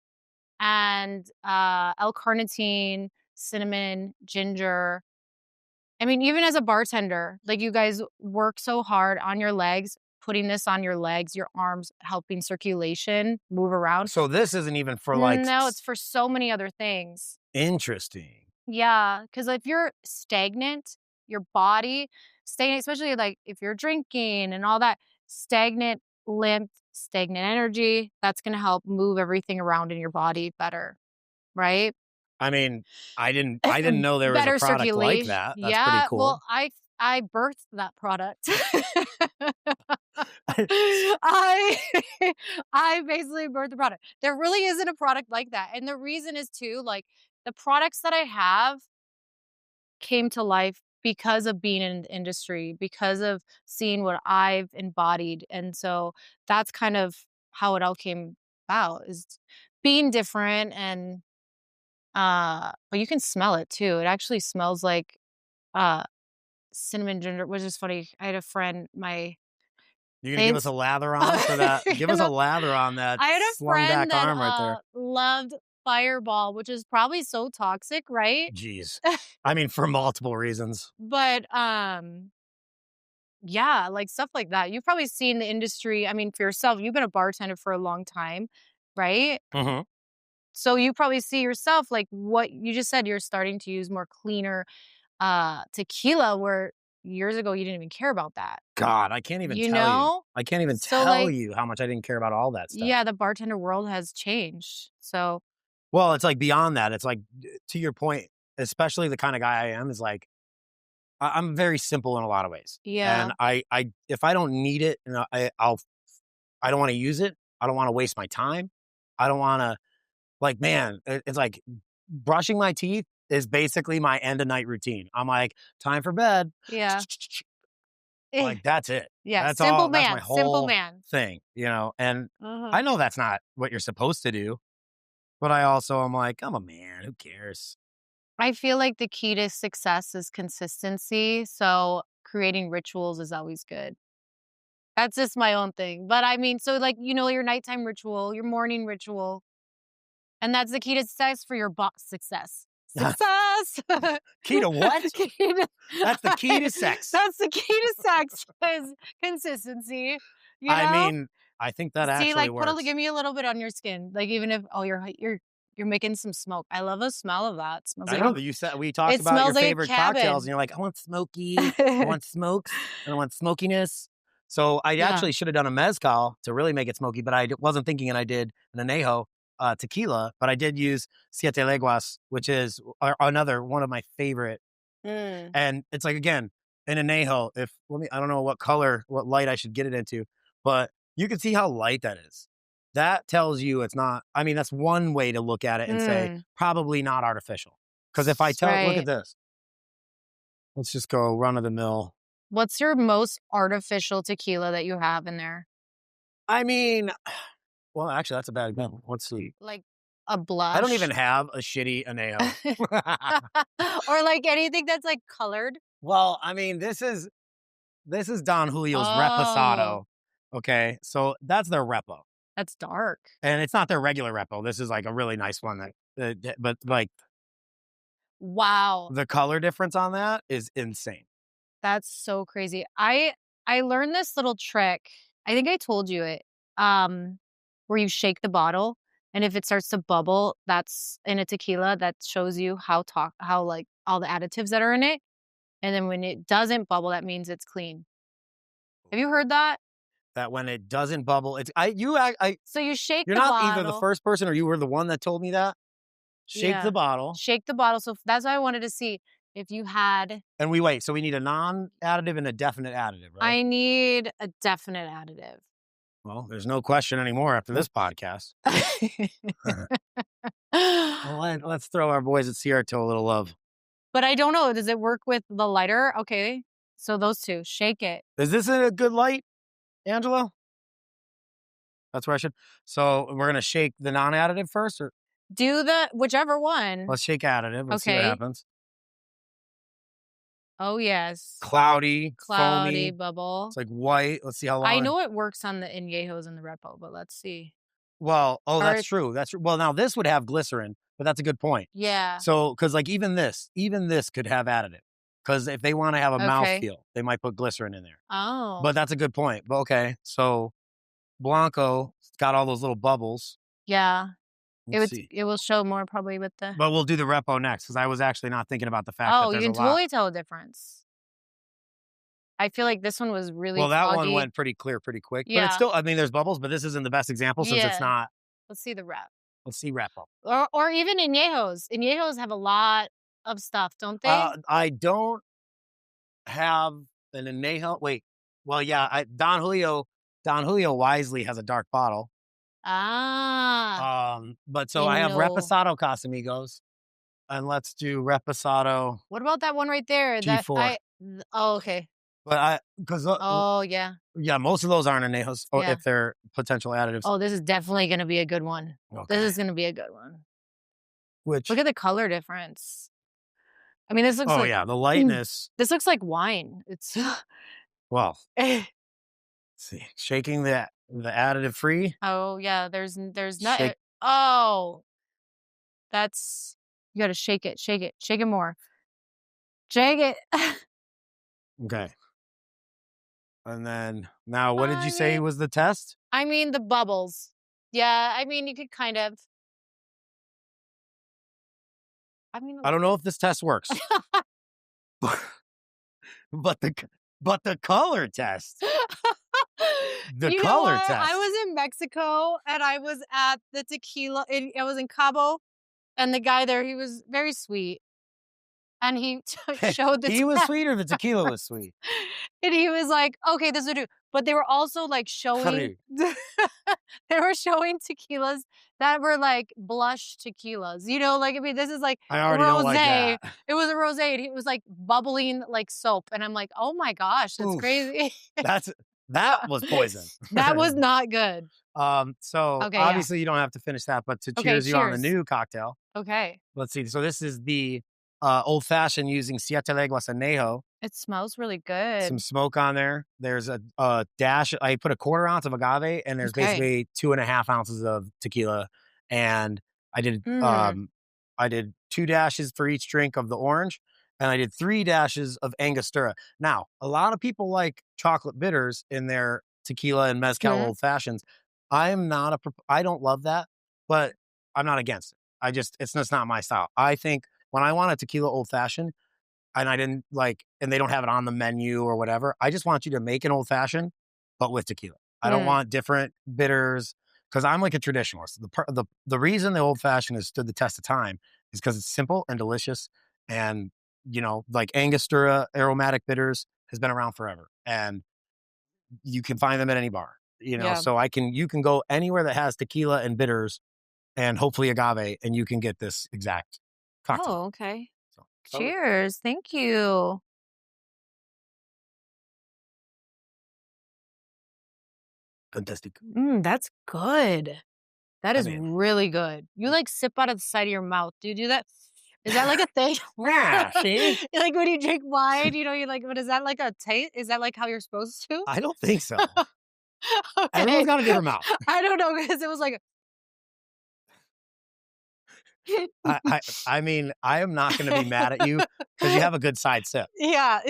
and L-carnitine, cinnamon, ginger. I mean, even as a bartender, like, you guys work so hard on your legs, putting this on your legs, your arms, helping circulation move around. So this isn't even for like No, it's for so many other things. interesting. Yeah, because if you're stagnant, your body stagnant, especially, like, if you're drinking and all that, stagnant lymph, stagnant energy, that's gonna help move everything around in your body better, right? I mean, I didn't know there was a Better product like circulation. that. That's pretty Yeah, well, cool. I birthed that product. I I basically birthed the product. There really isn't a product like that, and the reason is too, like, the products that I have came to life because of being in the industry, because of seeing what I've embodied, and so that's kind of how it all came about, is being different. And but you can smell it too. It actually smells like, uh cinnamon ginger, which is funny. I had a friend, You're gonna give us a lather on for that? Give us a lather on that I had a slung friend back that arm right there. loved Fireball, which is probably so toxic, right? Jeez. I mean, for multiple reasons. But yeah, like stuff like that. You've probably seen the industry. I mean, for yourself, you've been a bartender for a long time, right? Mm-hmm. So you probably see yourself like what you just said, you're starting to use more cleaner tequila where years ago you didn't even care about that. God, I can't even You tell you. know? I can't even So tell like you how much I didn't care about all that stuff. yeah, the bartender world has changed. So Well, it's like beyond that. It's like, to your point, especially the kind of guy I am, is like, I'm very simple in a lot of ways. yeah. And if I don't need it, and I don't want to use it. I don't want to waste my time. I don't want to, like, man, it's like brushing my teeth is basically my end of night routine. I'm like, time for bed. Yeah. Like, that's it. Yeah, That's simple all. That's my man, simple whole man. thing, And Uh-huh. I know that's not what you're supposed to do, but I also am like, I'm a man. Who cares? I feel like the key to success is consistency, so creating rituals is always good. That's just my own thing. But I mean, so like, your nighttime ritual, your morning ritual, and that's the key to success for your boss success. Success. Key to what? Key to- That's the key to sex. That's the key to sex is consistency. You I know? mean, I think that See, actually like works. give me a little bit on your skin. Like even if you're making some smoke. I love the smell of that. It smells I like know that you said we talked it about your smells like a favorite cocktails, cabin. and you're like, I want smoky, I want smokes, and I want smokiness. So I Yeah. actually should have done a mezcal to really make it smoky, but I wasn't thinking, and I did an anejo tequila, but I did use Siete Leguas, which is another one of my favorite. Mm. And it's like, again, an anejo. I don't know what color, what light I should get it into, but you can see how light that is. That tells you it's not. I mean, that's one way to look at it and say probably not artificial. Because if I look at Right. this. Let's just go run of the mill. What's your most artificial tequila that you have in there? I mean, well, actually, that's a bad example. Let's see. Like a blush? I don't even have a shitty anejo. Or like anything that's like colored? Well, I mean, this is Don Julio's Oh, Reposado. Okay, so that's their repo, that's dark. and it's not their regular repo. This is like a really nice one but like Wow. the color difference on that is insane. That's so crazy. I learned this little trick. I think I told you it. Where you shake the bottle and if it starts to bubble, that's in a tequila that shows you how like all the additives that are in it. And then when it doesn't bubble, that means it's clean. Have you heard that? That when it doesn't bubble, So you shake you're the not bottle. either the first person or you were the one that told me that. Shake the bottle. Shake the bottle. So that's what I wanted to see. If you had. And we wait. So we need a non-additive and a definite additive, right? I need a definite additive. Well, there's no question anymore after this podcast. Well, let's throw our boys at CR2 a little love. But I don't know. Does it work with the lighter? Okay. So those two. Shake it. Is this a good light, Angelo? That's where I should. So we're going to shake the non-additive first? Or Do the whichever one. let's shake additive. Let's see what happens. Oh, yes. Cloudy, foamy. bubble. It's like white. Let's see how long. I know it works on the añejos and the repo, but let's see. Well, that's true. That's true. Well, now this would have glycerin, but that's a good point. Yeah. So, because like even this could have additive. Because if they want to have a mouthfeel, they might put glycerin in there. Oh. But that's a good point. But okay, so Blanco got all those little bubbles. Yeah. Let's see. It will show more probably with the. But we'll do the repo next because I was actually not thinking about the fact that there's you can totally tell a difference. I feel like this one was really that foggy. one went pretty clear pretty quick. Yeah. But it's still, I mean, there's bubbles, but this isn't the best example since it's not. Let's see the rep. Let's see repo. Or even añejos. Añejos have a lot of stuff, don't they? I don't have an añejo. Wait. Well, yeah, Don Julio wisely has a dark bottle. But so I have Reposado Casamigos, and let's do Reposado. What about that one right there? G4. Okay. But yeah, most of those aren't añejos, or if they're potential additives. Oh, this is definitely going to be a good one. Okay. This is going to be a good one. Look at the color difference. I mean, this looks Oh like yeah, the lightness. this looks like wine. It's Well, let's see, shaking the additive free. oh yeah, there's not Shake. oh, that's you gotta shake it more. Shake it. Okay. And then now, what did you I say mean was the test? I mean the bubbles. Yeah, I mean you could kind of I mean I don't know if this test works, but the color test, the You know color what? I test. was in Mexico and I was at the tequila I was in Cabo and the guy there, he was very sweet. And he showed the He was test sweet or the tequila was sweet? and he was like, "Okay, this would do." But they were also like showing Hey, they were showing tequilas that were like blush tequilas. You know, like I mean, this is like I a already don't like rosé. that. It was a rosé and it was like bubbling like soap. And I'm like, "Oh my gosh, that's Oof. crazy." That was poison. That was not good. So Okay, yeah. obviously you don't have to finish that, but to Okay, cheers you on the cheers. new cocktail. Okay. Let's see. So this is the old fashioned using Siete Leguas Anejo. It smells really Some good. smoke on there. There's a dash. I put a 1/4 ounce of agave, and there's Okay. basically 2.5 ounces of tequila. And Mm. I did 2 dashes for each drink of the orange, and I did 3 dashes of Angostura. Now, a lot of people like chocolate bitters in their tequila and mezcal Mhm. old fashions. I am not I don't love that, but I'm not against it. It's just not my style. I think when I want a tequila old fashioned, and I didn't like, and they don't have it on the menu or whatever. I just want you to make an old fashioned, but with tequila. I don't Mm. want different bitters because I'm like a traditionalist. The reason the old fashioned has stood the test of time is because it's simple and delicious, and like Angostura aromatic bitters has been around forever, and you can find them at any bar. Yeah. So you can go anywhere that has tequila and bitters and hopefully agave, and you can get this exact cocktail. Oh, okay. So, Cheers. Thank you. fantastic. That's good. That I is mean, really good. You like sip out of the side of your mouth. Do you do that? Is that like a thing? yeah, see? Like when you drink wine, you like, what is that like a taste? Is that like how you're supposed to? I don't think so. Everyone's Okay. got a different mouth. I don't know because it was like, I mean, I am not going to be mad at you because you have a good side sip. yeah.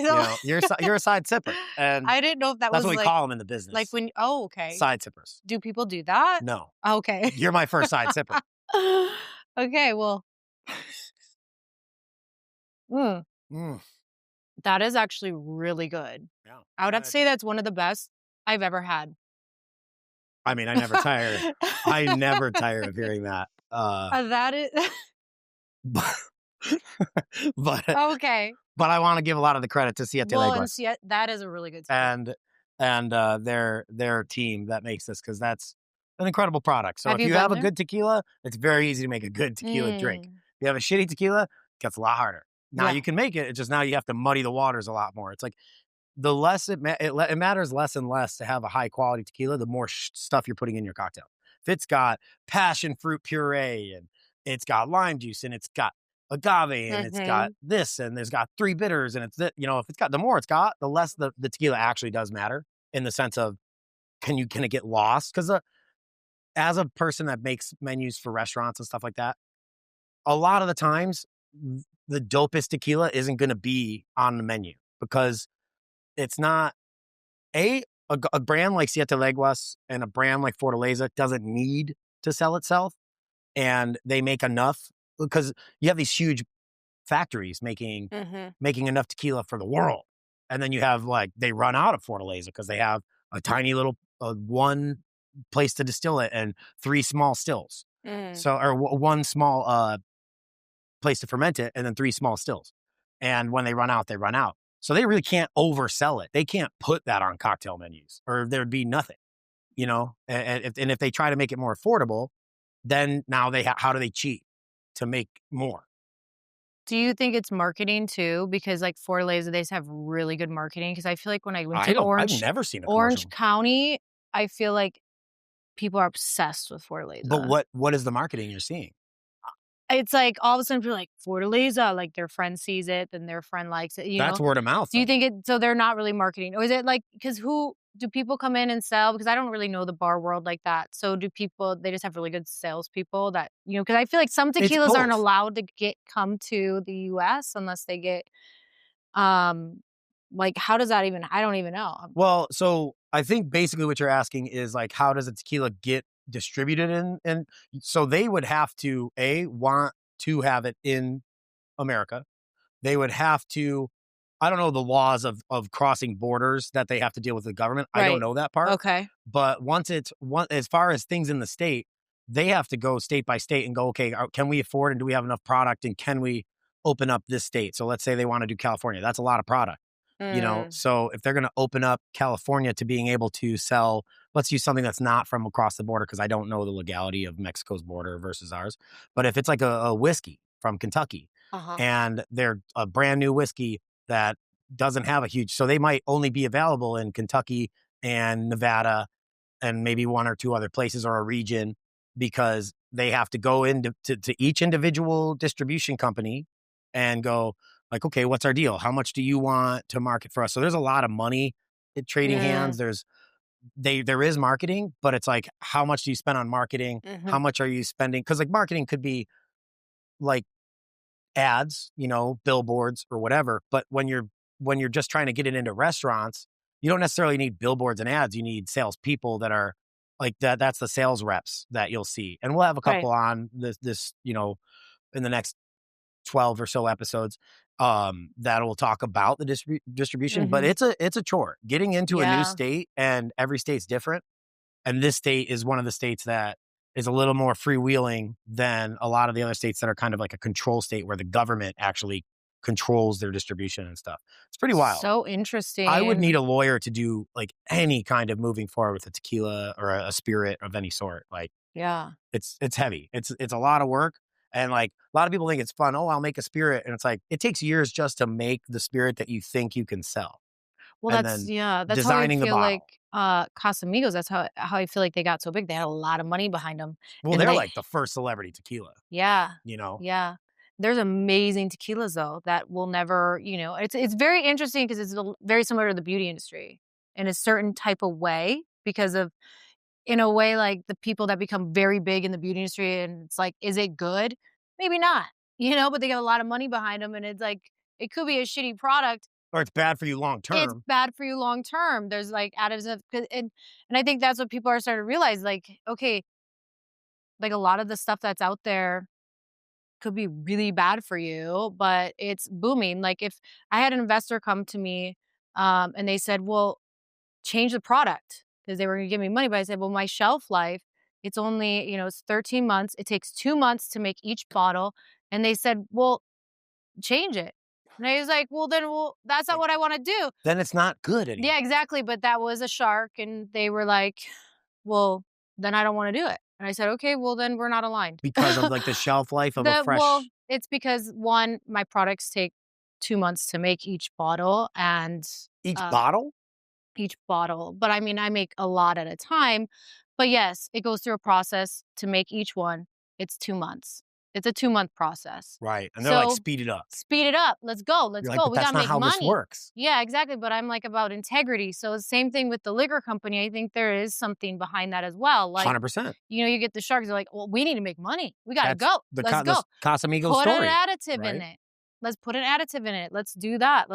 You're a side sipper, and I didn't know if that that's was what we like, call them in the business. like when, oh, okay. Side sippers. Do people do that? No, Okay. you're my first side sipper. Okay. Well, mm, Mm, that is actually really good. yeah. I would have to say that's one of the best I've ever had. I mean, I never tire. I never tire of hearing that. That is But, but okay. I want to give a lot of the credit to Siete Well, and Leguas see, that is a really good tequila. and their team that makes this, because that's an incredible product. So Have if you you been have a there? good tequila, it's very easy to make a good tequila drink. Mm, If you have a shitty tequila, it gets a lot harder. Now yeah. you can make it. It's just now you have to muddy the waters a lot more. It's like the less it matters less and less to have a high quality tequila, the more stuff you're putting in your cocktail. If it's got passion fruit puree and it's got lime juice and it's got agave and it's got Mhm. this and there's got 3 bitters and it's that, if it's got, the more it's got, the less the tequila actually does matter, in the sense of, can it get lost? Because as a person that makes menus for restaurants and stuff like that, a lot of the times the dopest tequila isn't going to be on the menu because it's not a brand like Siete Leguas and a brand like Fortaleza doesn't need to sell itself, and they make enough because you have these huge factories making Mhm. enough tequila for the world, and then you have, like, they run out of Fortaleza because they have a tiny little one place to distill it and 3 small stills, Mm. so, or one small place to ferment it and then 3 small stills, and when they run out, they run out. So they really can't oversell it. They can't put that on cocktail menus or there'd be nothing, and if they try to make it more affordable, then now how do they cheat to make more? Do you think it's marketing too? Because like Fortaleza, they just have really good marketing. Because I feel like when I went to I've never seen a Orange commercial. County, I feel like people are obsessed with But Fortaleza. what is the marketing you're seeing? it's like all of a sudden people are like, Fortaleza, like their friend sees it, then their friend likes it, you That's know? word of mouth, Do you though. think so they're not really marketing? Or is it like, because who do people come in and sell? Because I don't really know the bar world like that. So do people, they just have really good salespeople that, you know, because I feel like some It's tequilas aren't both. allowed to come to the US unless they get, um, like, how does that even, I don't even know. Well, so I think basically what you're asking is like, how does a tequila get distributed in? And so they would have to, want to have it in America. They would have to, I don't know the laws of crossing borders that they have to deal with the government. I don't Right. know that part. Okay. But as far as things in the state, they have to go state by state and go, okay, can we afford and do we have enough product and can we open up this state? So let's say they want to do California. That's a lot of product. Mm. So if they're going to open up California to being able to sell, let's use something that's not from across the border, because I don't know the legality of Mexico's border versus ours. But if it's like a whiskey from Kentucky Uh-huh. and they're a brand new whiskey that doesn't have a huge, so they might only be available in Kentucky and Nevada and maybe one or two other places or a region, because they have to go into to each individual distribution company and go like, okay, what's our deal? How much do you want to market for us? So there's a lot of money in trading hands. Mm. There is marketing, but it's like, how much do you spend on marketing? How Mhm. much are you spending? Because like marketing could be like ads, billboards or whatever. But when you're just trying to get it into restaurants, you don't necessarily need billboards and ads. You need salespeople that are like that. That's the sales reps that you'll see. And we'll have a Right. couple on this, in the next 12 or so episodes, that will talk about the distribution. But Mhm. it's a chore getting into a new Yeah. state, and every state's different. And this state is one of the states that is a little more freewheeling than a lot of the other states that are kind of like a control state where the government actually controls their distribution and stuff. It's pretty wild. So I would need interesting. a lawyer to do like any kind of moving forward with a tequila or a spirit of any sort. Like Yeah. it's heavy. It's a lot of work. And like a lot of people think it's fun. Oh, I'll make a spirit. And it's like, it takes years just to make the spirit that you think you can sell. Well, And that's, then yeah, that's how I designing the feel like, bottle. Casamigos, that's how I feel like they got so big. They had a lot of money behind them, Well, and then they're they, like the first celebrity tequila, yeah, you know? yeah. There's amazing tequilas though that will never, it's very interesting because it's very similar to the beauty industry in a certain type of way because of, in a way, like the people that become very big in the beauty industry, and it's like, is it good? Maybe not, but they got a lot of money behind them, and it's like it could be a shitty product. Or it's bad for you long It's term. bad for you long term. There's, like, additives of 'cause and I think that's what people are starting to realize, like, okay, like, a lot of the stuff that's out there could be really bad for you, but it's booming. Like, if I had an investor come to me, and they said, "Well, change the product," because they were gonna give me money, but I said, "Well, my shelf life, it's only, it's 13 months. It takes 2 months to make each bottle." And they said, "Well, change it." And I was like, "Well, that's not Like, what I wanna do." then it's not good Yeah, anymore exactly, but that was a shark, and they were like, "Well, then I don't wanna do it." And I said, "Okay, well, then we're not aligned." because of like the shelf life of a fresh It's because 1, my products take 2 months to make each bottle and, each uh bottle. each bottle, but I mean, I make a lot at a time, but yes, it goes through a process to make each one. It's 2 months. It's a 2-month process. Right. And they're like, So, speed it up. speed it up. Let's go. Let's You're like, go. but We that's gotta not make how this money. works. Yeah, exactly, but I'm, like, about integrity, so same thing with the liquor company. I think there is something behind that as well, like, 100%. you get the sharks, they're like, "Well, we need to make money. We gotta That's go. the Let's the go. Casamigos Put an story, additive in right? it. Let's put an additive in it. Let's do that.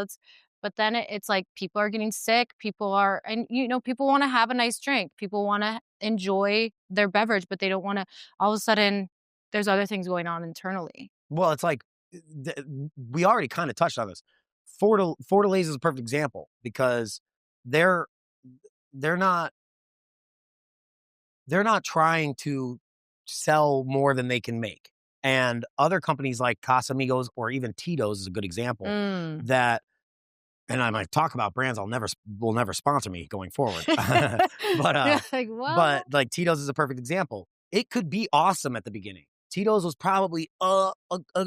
But then it's like people are getting sick. People are, and people want to have a nice drink. People want to enjoy their beverage, but they don't want to, all of a sudden, there's other things going on internally. Well, it's like we already kind of touched on this. Fortaleza is a perfect example because they're they're not they're not trying to sell more than they can make. And other companies like Casamigos or even Tito's is a good example Mm. that, and I might talk about brands will never sponsor me going forward. but Yeah, like, well, but like Tito's is a perfect example. It could be awesome at the beginning. Tito's was probably an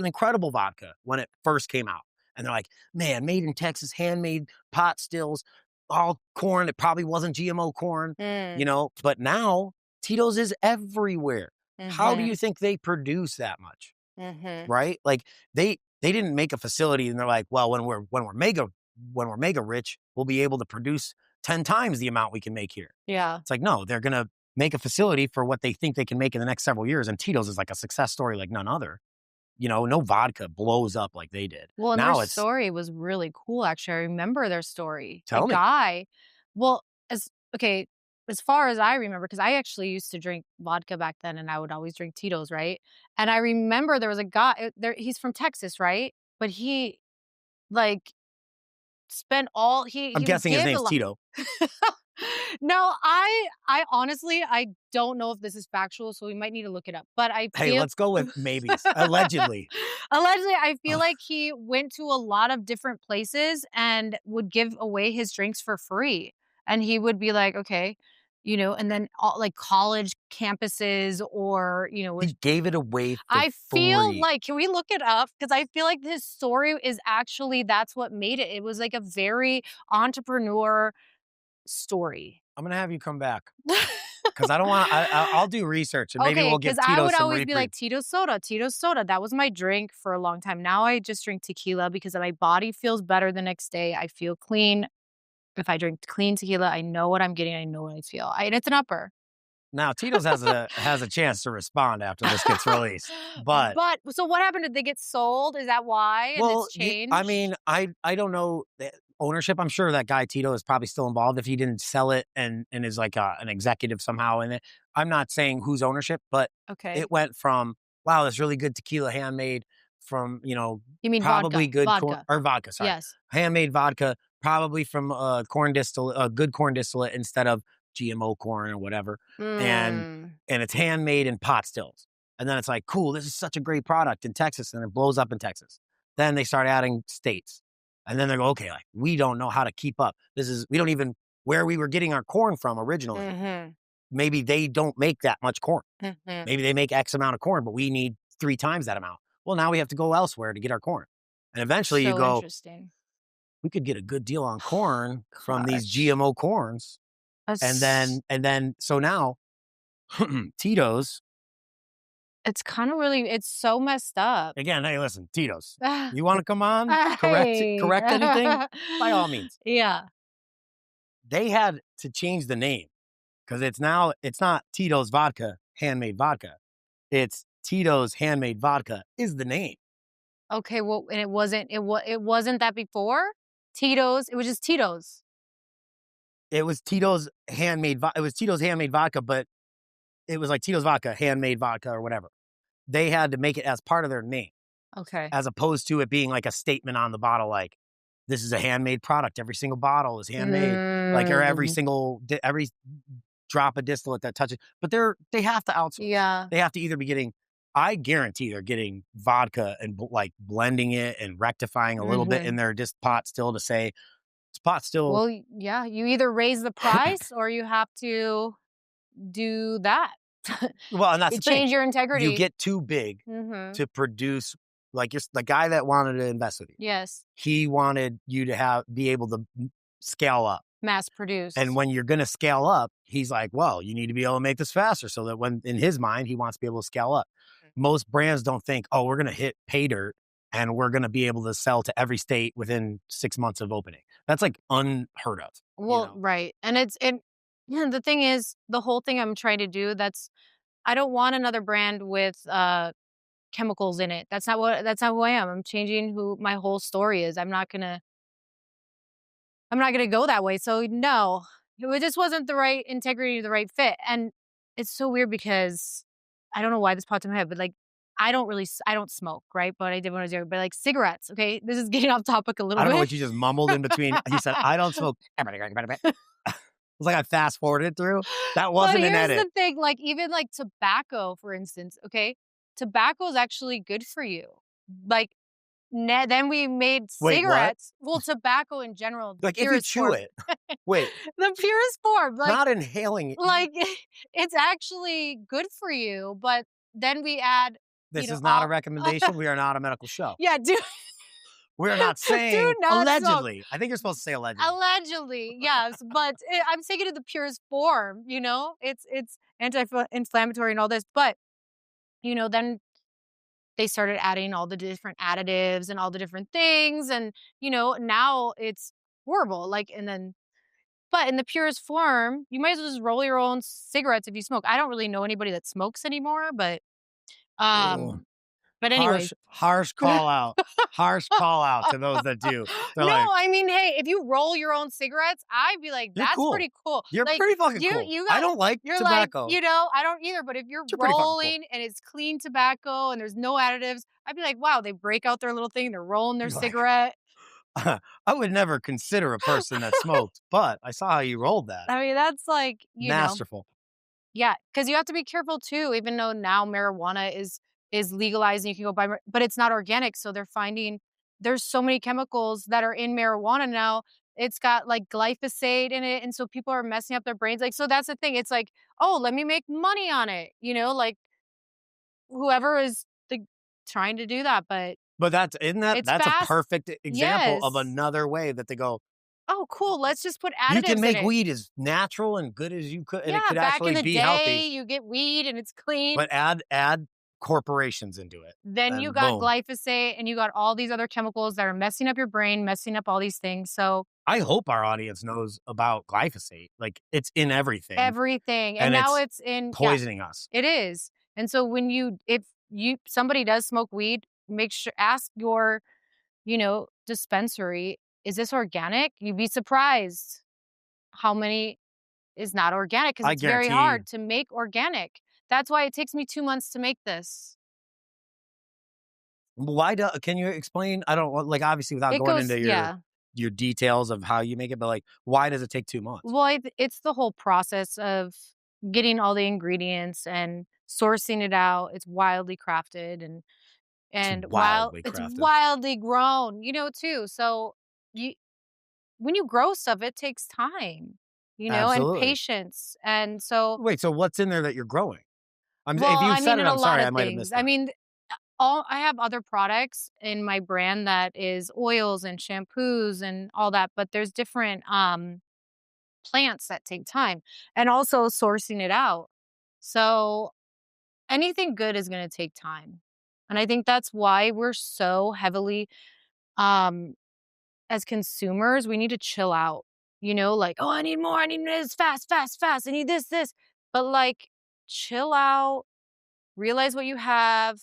incredible vodka when it first came out. And they're like, man, made in Texas, handmade pot stills, all corn. It probably wasn't GMO corn, mm, but now Tito's is everywhere. How do hmm you think they produce that much? right? Like they didn't make a facility and they're like, well, when we're mega rich, we'll be able to produce 10 times the amount we can make here. Yeah. It's like, no, they're gonna make a facility for what they think they can make in the next several years. And Tito's is like a success story like none other. You know, no vodka blows up like they did. Well, and their Now it's story was really cool, actually. I remember their story. The tell me. guy, well, as okay, as far as I remember, because I actually used to drink vodka back then, and I would always drink Tito's, right? And I remember there was a guy there. He's from Texas, right? But he like spent all I'm he would guessing his give a name's lot. Tito. No, I honestly I don't know if this is factual, so we might need to look it up. But I Hey, feel let's go with maybes. Allegedly. allegedly, I feel Ugh. like he went to a lot of different places and would give away his drinks for free. And he would be like, okay, and then all, like college campuses or, He gave it away for I feel free. like, can we look it up? Because I feel like his story is actually that's what made it. It was like a very entrepreneur story. I'm gonna have you come back because I don't want. I'll do research and maybe Okay, we'll because give I Tito would some always be like, reprieve. Tito soda, Tito soda. That was my drink for a long time. Now I just drink tequila because my body feels better the next day. I feel clean. If I drink clean tequila, I know what I'm getting. I know what I feel. And it's an upper. Now Tito's has a chance to respond after this gets released, but But so what happened? Did they get sold? Is that why? And well, it's I changed? mean, I don't know the ownership. I'm sure that guy Tito is probably still involved if he didn't sell it and is like an executive somehow in it. I'm not saying whose ownership, but Okay. it went from wow, this really good tequila handmade from You mean probably vodka? good corn Vodka. or vodka, sorry, Yes. handmade vodka, probably from a good corn distillate instead of GMO corn or whatever, and Mm. it's handmade in pot stills. And then it's like, cool, this is such a great product in Texas, and it blows up in Texas. Then they start adding states. And then they go, okay, like we don't know how to keep up. We don't even where we were getting our corn from originally. Mm-hmm. Maybe they don't make that much corn. Mm-hmm. Maybe they make X amount of corn, but we need 3 times that amount. Well, now we have to go elsewhere to get our corn. And eventually you So go, interesting. we could get a good deal on corn from these Gosh. GMO corns. And That's- then so now Tito's it's kind of really, it's so messed up. again, hey, listen, Tito's. You want to come on? Correct Hey. anything? By all means. Yeah. They had to change the name because it's not Tito's vodka, handmade vodka. It's Tito's handmade vodka is the name. Okay, well, and it wasn't that before? Tito's, it was just Tito's. It was Tito's handmade vodka, but it was like Tito's vodka, handmade vodka or whatever. They had to make it as part of their name Okay. as opposed to it being like a statement on the bottle like this is a handmade product. Every single bottle is handmade. Like or every drop of distillate that touches. But they have to outsource. Yeah. They have to either be getting I guarantee they're getting vodka and like blending it and rectifying a little bit in their pot still to say it's pot still. Well, yeah, you either raise the price or you have to do that. Well, and that's You the thing. change your integrity. You get too big to produce like the guy that wanted to invest with you. Yes. He wanted you to be able to scale up. Mass produce. And when you're going to scale up, he's like, well, you need to be able to make this faster so that when in his mind, he wants to be able to scale up. Most brands don't think, oh, we're going to hit pay dirt and we're going to be able to sell to every state within 6 months of opening. That's like unheard of. Well, right. And the thing is, the whole thing I'm trying to do, I don't want another brand with chemicals in it. That's not who I am. I'm changing who my whole story is. I'm not gonna go that way. So no, it just wasn't the right integrity, the right fit. And it's so weird because I don't know why this popped in my head, but like I don't smoke, right? But I did when I was younger. But like cigarettes, okay, this is getting off topic a little I don't bit. know what you just mumbled in between. He said, I don't smoke. It's like I fast forwarded through. That wasn't an edit. Here's the thing, like even like tobacco, for instance, okay? Tobacco is actually good for you. Like then we made cigarettes. Well, tobacco in general. Like if you chew it. Wait. The purest form. Like, not inhaling it. Like it's actually good for you, but then we add This is not a recommendation. We are not a medical show. Yeah, dude. We're not saying not allegedly. I think you're supposed to say allegedly. Allegedly, yes, but I'm taking it in the purest form. It's anti-inflammatory and all this, but then they started adding all the different additives and all the different things. And, now it's horrible. But in the purest form, you might as well just roll your own cigarettes if you smoke. I don't really know anybody that smokes anymore, Ooh. but anyways. Harsh call out. Harsh call out to those that do. They're No, like, I mean, hey, if you roll your own cigarettes, I'd be like, you're that's cool. pretty cool. You're Like, pretty fucking cool. I don't like you're tobacco. like, I don't either. But if you're pretty fucking cool. rolling and it's clean tobacco and there's no additives, I'd be like, wow, they break out their little thing, they're rolling their You're like, cigarette. I would never consider a person that smoked, but I saw how you rolled that. I mean, that's like, Masterful. Yeah, because you have to be careful too, even though now marijuana is legalized and you can go buy, but it's not organic. So they're finding there's so many chemicals that are in marijuana now. It's got like glyphosate in it, and so people are messing up their brains. Like, so that's the thing. It's like, oh, let me make money on it. Like whoever is trying to do that, but that's it's that's fast. a perfect example of Yes. another way that they go, oh, cool, let's just put additives you can make in it. weed as natural and good as you could, and Yeah, it could back actually in the be day, healthy. you get weed and it's clean. But add corporations into it. Then you got glyphosate and you got all these other chemicals that are messing up your brain, messing up all these things. So I hope our audience knows about glyphosate. Like, it's in everything. everything. And now it's in poisoning us. It is. And so if somebody does smoke weed, ask your, dispensary, is this organic? You'd be surprised how many is not organic, because it's very hard to make organic. That's why it takes me 2 months to make this. Why can you explain? I don't like, obviously, without going into your details of how you make it, but like, why does it take 2 months? Well, it's the whole process of getting all the ingredients and sourcing it out. It's wildly crafted and It's wildly it's crafted. wildly grown, too. So when you grow stuff, it takes time, and patience. And so wait, so what's in there that you're growing? If well, you I said mean, it, in a I'm lot sorry, of I might have things. missed that. I mean, I have other products in my brand that is oils and shampoos and all that, but there's different plants that take time, and also sourcing it out. So anything good is going to take time. And I think that's why we're so heavily as consumers, we need to chill out. Like, oh, I need more, I need this fast, fast, fast. I need this. But like, chill out, realize what you have,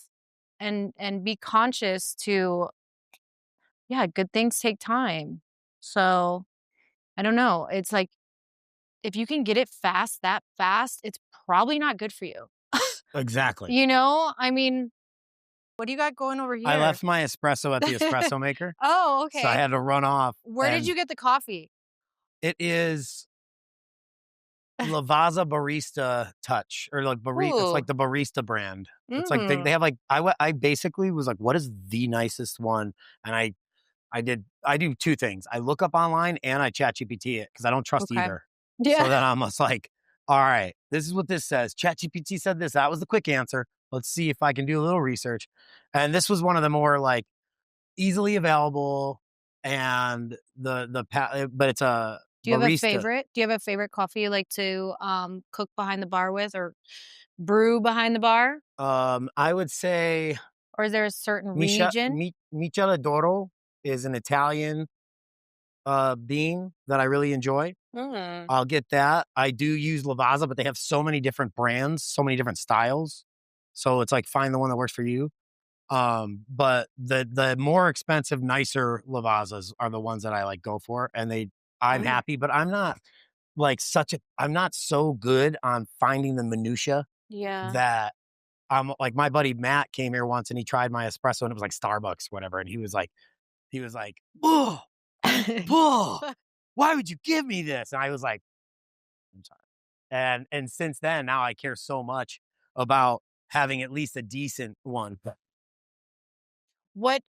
and be conscious to, good things take time. So I don't know. It's like, if you can get it that fast, it's probably not good for you. Exactly. I mean, what do you got going over here? I left my espresso at the espresso maker. Oh, okay. So I had to run off. Where did you get the coffee? It is Lavazza Barista Touch, or like it's like the barista brand. It's like they have like, I basically was like, what is the nicest one? And I do two things. I look up online and I chat GPT it, because I don't trust either. Yeah. So then I'm just like, all right, this is what this says. Chat GPT said this. That was the quick answer. Let's see if I can do a little research. And this was one of the more like easily available, and but it's a Do you barista. have a favorite? Do you have a favorite coffee you like to cook behind the bar with, or brew behind the bar? I would say, or is there a certain region? Michele d'Oro is an Italian bean that I really enjoy. I'll get that. I do use Lavazza, but they have so many different brands, so many different styles. So it's like, find the one that works for you. But the more expensive, nicer Lavazzas are the ones that I like go for, and I'm happy, but I'm not like I'm not so good on finding the minutia. Yeah. That I'm like, my buddy Matt came here once and he tried my espresso, and it was like Starbucks, whatever. And he was like, oh, why would you give me this? And I was like, I'm sorry. And since then, now I care so much about having at least a decent one. What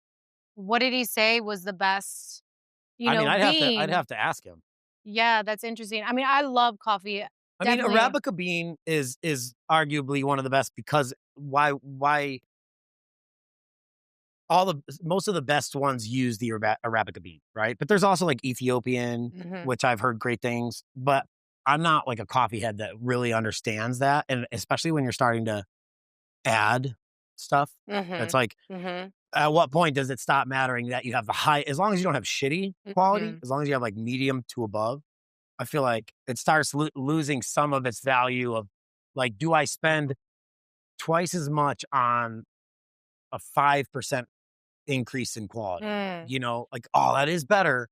did he say was the best? I'd have to ask him. Yeah, that's interesting. I mean, I love coffee. Definitely. Arabica bean is arguably one of the best, because why most of the best ones use the Arabica bean, right? But there's also like Ethiopian, which I've heard great things, but I'm not like a coffee head that really understands that. And especially when you're starting to add stuff. It's like, at what point does it stop mattering that you have the high, as long as you don't have shitty quality, as long as you have like medium to above, I feel like it starts losing some of its value of like, do I spend twice as much on a 5% increase in quality? You know, like, oh, that is better,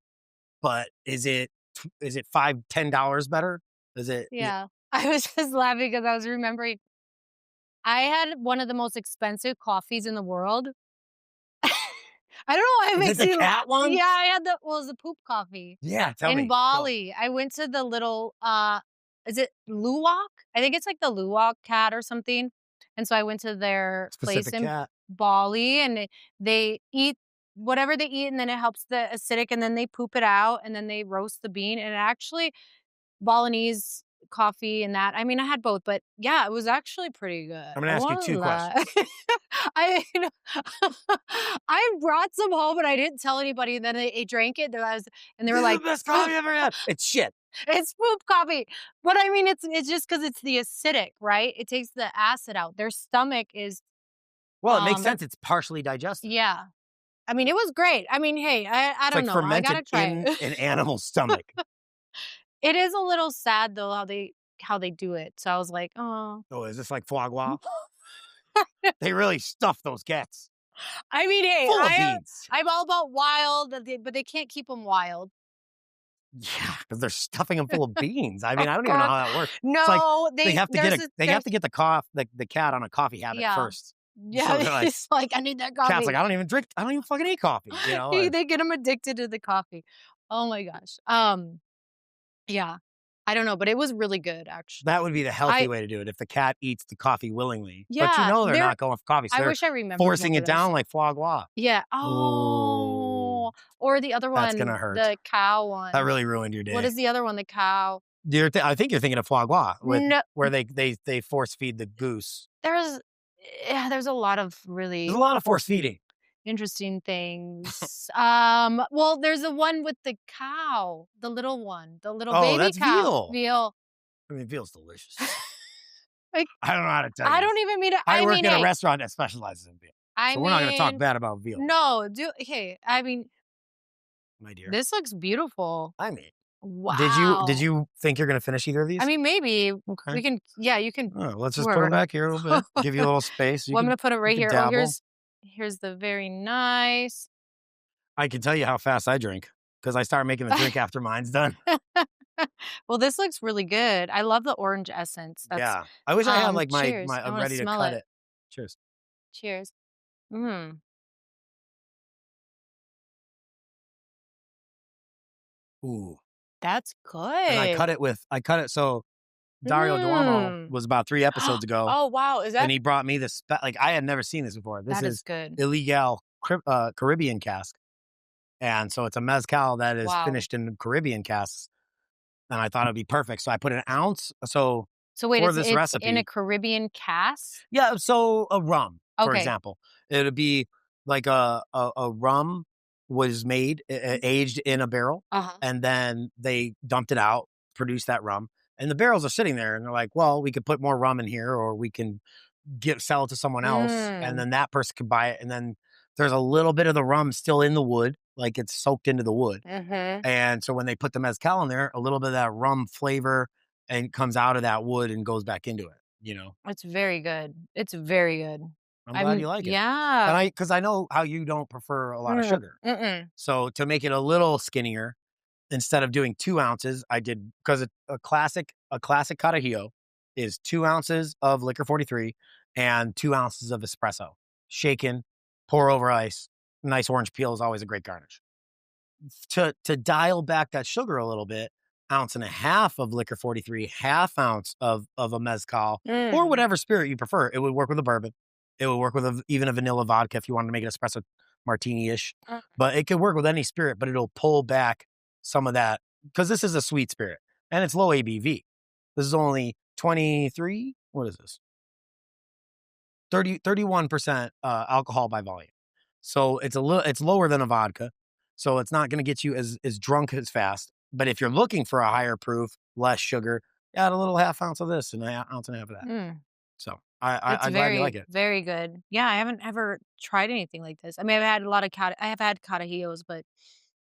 but is it $5, $10 better? Is it? Yeah. I was just laughing because I was remembering I had one of the most expensive coffees in the world. I don't know why it Is makes it the me cat one? Yeah, I had it was the poop coffee. Yeah, tell me. In Bali. I went to the little is it Luwak? I think it's like the Luwak cat or something. And so I went to their place Specific in cat. Bali and they eat whatever they eat and then it helps the acidic and then they poop it out and then they roast the bean and it actually Balinese coffee and that. I mean, I had both, but yeah, it was actually pretty good. I'm gonna ask you 2 questions. I I brought some home and I didn't tell anybody. And then they drank it. And they were like, "The best coffee I've ever had." It's shit. "It's poop coffee." But I mean, it's just because it's the acidic, right? It takes the acid out. Their stomach is. Well, it makes sense. It's partially digested. Yeah. I mean, it was great. I mean, hey, I don't know. I gotta Fermented try in it. an animal's stomach. It is a little sad though how they do it. So I was like, oh. Oh, is this like foie gras? They really stuff those cats. I mean, hey, Full of beans. I'm all about wild, but they can't keep them wild. Yeah, because they're stuffing them full of beans. I mean, I don't even know how that works. No, it's like they have to get the cat on a coffee habit first. Yeah, So like, it's like I need that coffee. Cat's like, I don't even fucking eat coffee. You know, They get them addicted to the coffee. Oh my gosh. Yeah, I don't know, but it was really good actually. That would be the healthy way to do it if the cat eats the coffee willingly. Yeah, but you know they're not going for coffee. So I wish I remembered forcing it down like foie gras. Yeah. Oh. Or the other one. That's gonna hurt. The cow one. That really ruined your day. What is the other one? The cow. I think you're thinking of foie gras, where they force feed the goose. There's a lot of really. There's a lot of force feeding. Interesting things. Well, there's the one with the cow, the little one, the little baby that's cow. veal. I mean, veal's delicious. Like, I don't know how to tell you. I don't even mean it. I work in a restaurant that specializes in veal. So we're not going to talk bad about veal. No, I mean, my dear, this looks beautiful. I mean, wow. Did you think you're going to finish either of these? I mean, maybe okay. we can. Yeah, you can. Oh, let's just put them back here a little bit. Give you a little space. Well, I'm going to put it right here. Dabble. Oh, here's the very nice. I can tell you how fast I drink because I start making the drink after mine's done. Well, this looks really good. I love the orange essence. Yeah. I wish I had like my I'm ready to cut it. Cheers. Cheers. Ooh. That's good. And I cut it so Dario Duomo was about 3 episodes ago. Oh, wow. Is that? And he brought me this, like, I had never seen this before. This is good. Ilegal Caribbean cask. And so it's a mezcal that is finished in Caribbean casks. And I thought it'd be perfect. So I put an ounce. So wait, for it's this recipe in a Caribbean cask? Yeah. So a rum, for example, it would be like a rum was made, aged in a barrel. And then they dumped it out, produced that rum. And the barrels are sitting there and they're like, well, we could put more rum in here or we can sell it to someone else. And then that person could buy it. And then there's a little bit of the rum still in the wood, like it's soaked into the wood. And so when they put the mezcal in there, a little bit of that rum flavor and comes out of that wood and goes back into it, you know? It's very good. It's very good. I'm glad you like it. Yeah. And because I know how you don't prefer a lot of sugar. So to make it a little skinnier, instead of doing 2 ounces, I did, because a classic Carajillo is 2 ounces of liquor 43 and 2 ounces of espresso. Shaken, pour over ice. Nice orange peel is always a great garnish. To dial back that sugar a little bit, 1.5 ounces of liquor 43, 1/2 ounce of a mezcal, or whatever spirit you prefer. It would work with a bourbon. It would work with even a vanilla vodka if you wanted to make an espresso martini-ish. But it could work with any spirit, but it'll pull back some of that, because this is a sweet spirit and it's low ABV. This is only 23. What is this? 31% alcohol by volume. So it's lower than a vodka. So it's not going to get you as drunk as fast. But if you're looking for a higher proof, less sugar, add a little 1/2 ounce of this and 1.5 ounces of that. So It's I'm glad you like very, it. very good. Yeah, I haven't ever tried anything like this. I mean, I've had a lot of I have had Carajillos, but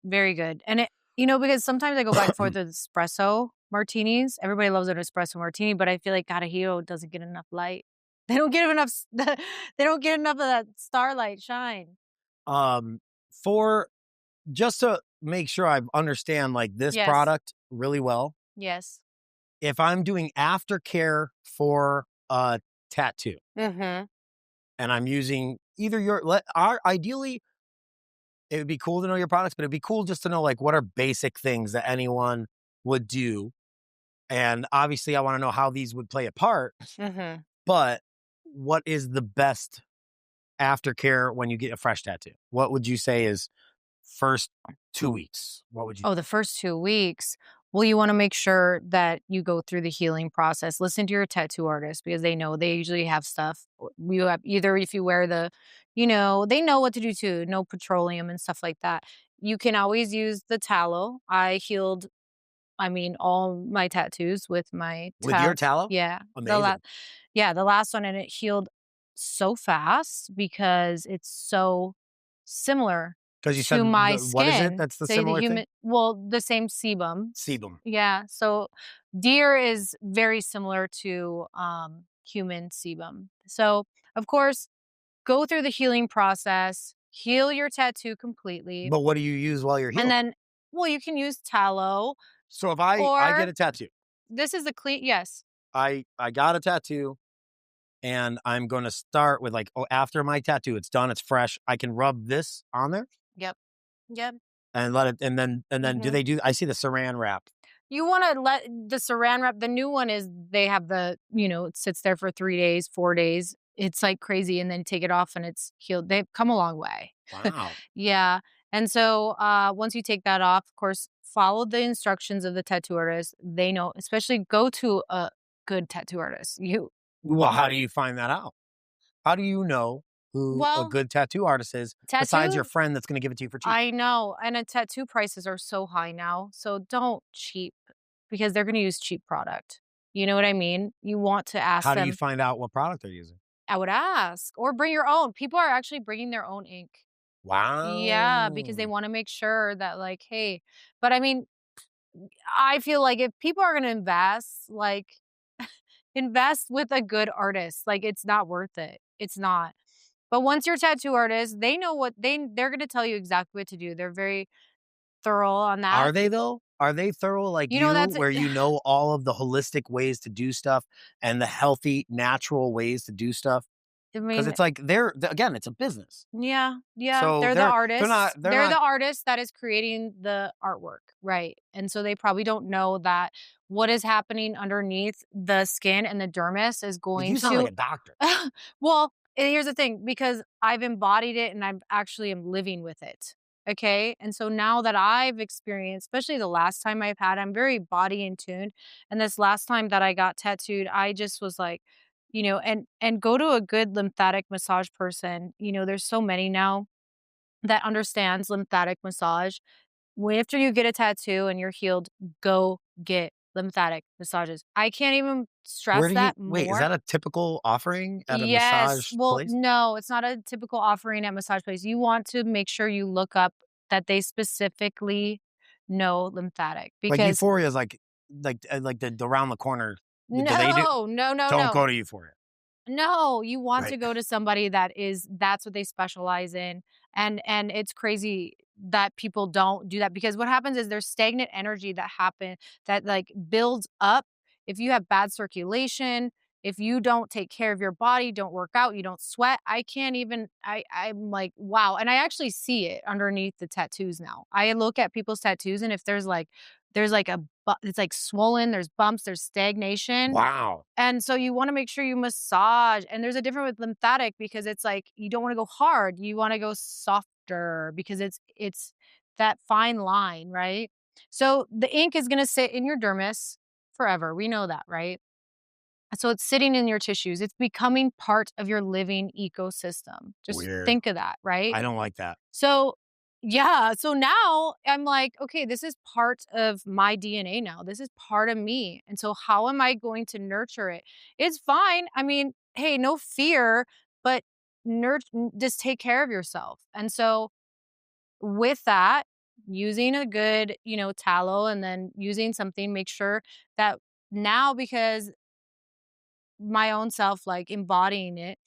very good. And because sometimes I go back and forth with espresso martinis. Everybody loves an espresso martini, but I feel like Carajillo doesn't get enough light. They don't get enough. They don't get enough of that starlight shine. For just to make sure I understand like this Yes. product really well, Yes. if I'm doing aftercare for a tattoo Mm-hmm. and I'm using either ideally it would be cool to know your products, but it'd be cool just to know like what are basic things that anyone would do. And obviously I want to know how these would play a part, Mm-hmm. but what is the best aftercare when you get a fresh tattoo? What would you say is first 2 weeks? What would you Oh, the first 2 weeks. Well, you wanna make sure that you go through the healing process. Listen to your tattoo artist because they usually have stuff. You have either if you wear they know what to do too, no petroleum and stuff like that. You can always use the tallow. All my tattoos with my with your tallow? yeah. Amazing. The last one, and it healed so fast because it's so similar Because you to said my what is it skin. that's the Say the similar thing? human the same sebum. Sebum. Yeah, so deer is very similar to, human sebum. So, of course, go through the healing process, heal your tattoo completely, But what do you use while you're and healing? then you can use tallow So if I get or a tattoo, this is the clean yes. I got a tattoo and I'm going to start with like, oh, after my tattoo, it's done, it's fresh. I can rub this on there Yep. Yep. and let it, and then do Mhm. they do? I see the Saran wrap. You wanna let the Saran wrap the new one is they have it sits there for 3 days, 4 days. It's, like, crazy, and then take it off, and it's healed. They've come a long way. Wow. Yeah, and so, once you take that off, of course, follow the instructions of the tattoo artist. They know especially go to a good tattoo artist. Well, how do you find that out? How do you know who a well, good tattoo artist is besides your tattoo friend that's going to give it to you for cheap? I know, and tattoo prices are so high now, so don't cheap because they're gonna use cheap product. You know what I mean? You want to ask How do you them find out what product they're using? I would ask, or bring your own. People are actually bringing their own ink. Yeah, because they Wow. wanna make sure that, like, hey but I mean, I feel like if people are gonna invest, like, invest with a good artist, like, it's not worth it. It's not. But once you're a tattoo artist, they know what they're gonna tell you exactly what to do. They're very thorough on Are that. they though? Are they thorough like You know, you, that's where you know all of the holistic ways to do stuff and the healthy, natural ways to do stuff? I Because mean, it's like again, it's a business. yeah, yeah, So they're the they're not artists. they're They're not. the artist that is creating the artwork, right? And so they probably don't know that what is happening underneath the skin and the dermis is Like going you sound like to a doctor. well, here's the thing, because I've embodied it and I've actually am living with it. Okay. And so now that I've experienced, especially the last time I've had, I'm very body in tune. And this last time that I got tattooed, I just was like, and go to a good lymphatic massage person. There's so many now that understands lymphatic massage. After you get a tattoo and you're healed, go get lymphatic massages. I can't even Where stress do you that wait? Is more. that a typical offering at a Yes. massage Well, place? no, it's not a typical offering at massage place. You want to make sure you look up that they specifically know lymphatic Like because Euphoria is like the around the corner. Do they do? no, no, no, Don't no. go to Euphoria. No, you want to Right. go to somebody that's what they specialize in. And it's crazy that people don't do that because what happens is there's stagnant energy that like builds up if you have bad circulation, if you don't take care of your body, don't work out, you don't sweat. I can't even I'm like, wow. And I actually see it underneath the tattoos now. I look at people's tattoos and if there's like it's like swollen, there's bumps, there's stagnation Wow. and so you wanna make sure you massage, and there's a difference with lymphatic because it's like you don't wanna go hard, you wanna go softer because it's that fine line, right? So the ink is gonna sit in your dermis forever, we know that, right? So it's sitting in your tissues, it's becoming part of your living ecosystem. Just Weird. think of that, right? I don't like that. So yeah, so now I'm like, okay, this is part of my DNA now. This is part of me. And so how am I going to nurture it? It's fine. I mean, hey, no fear, but just take care of yourself. And so with that, using a good, tallow and then using something, make sure that now because my own self, like embodying it,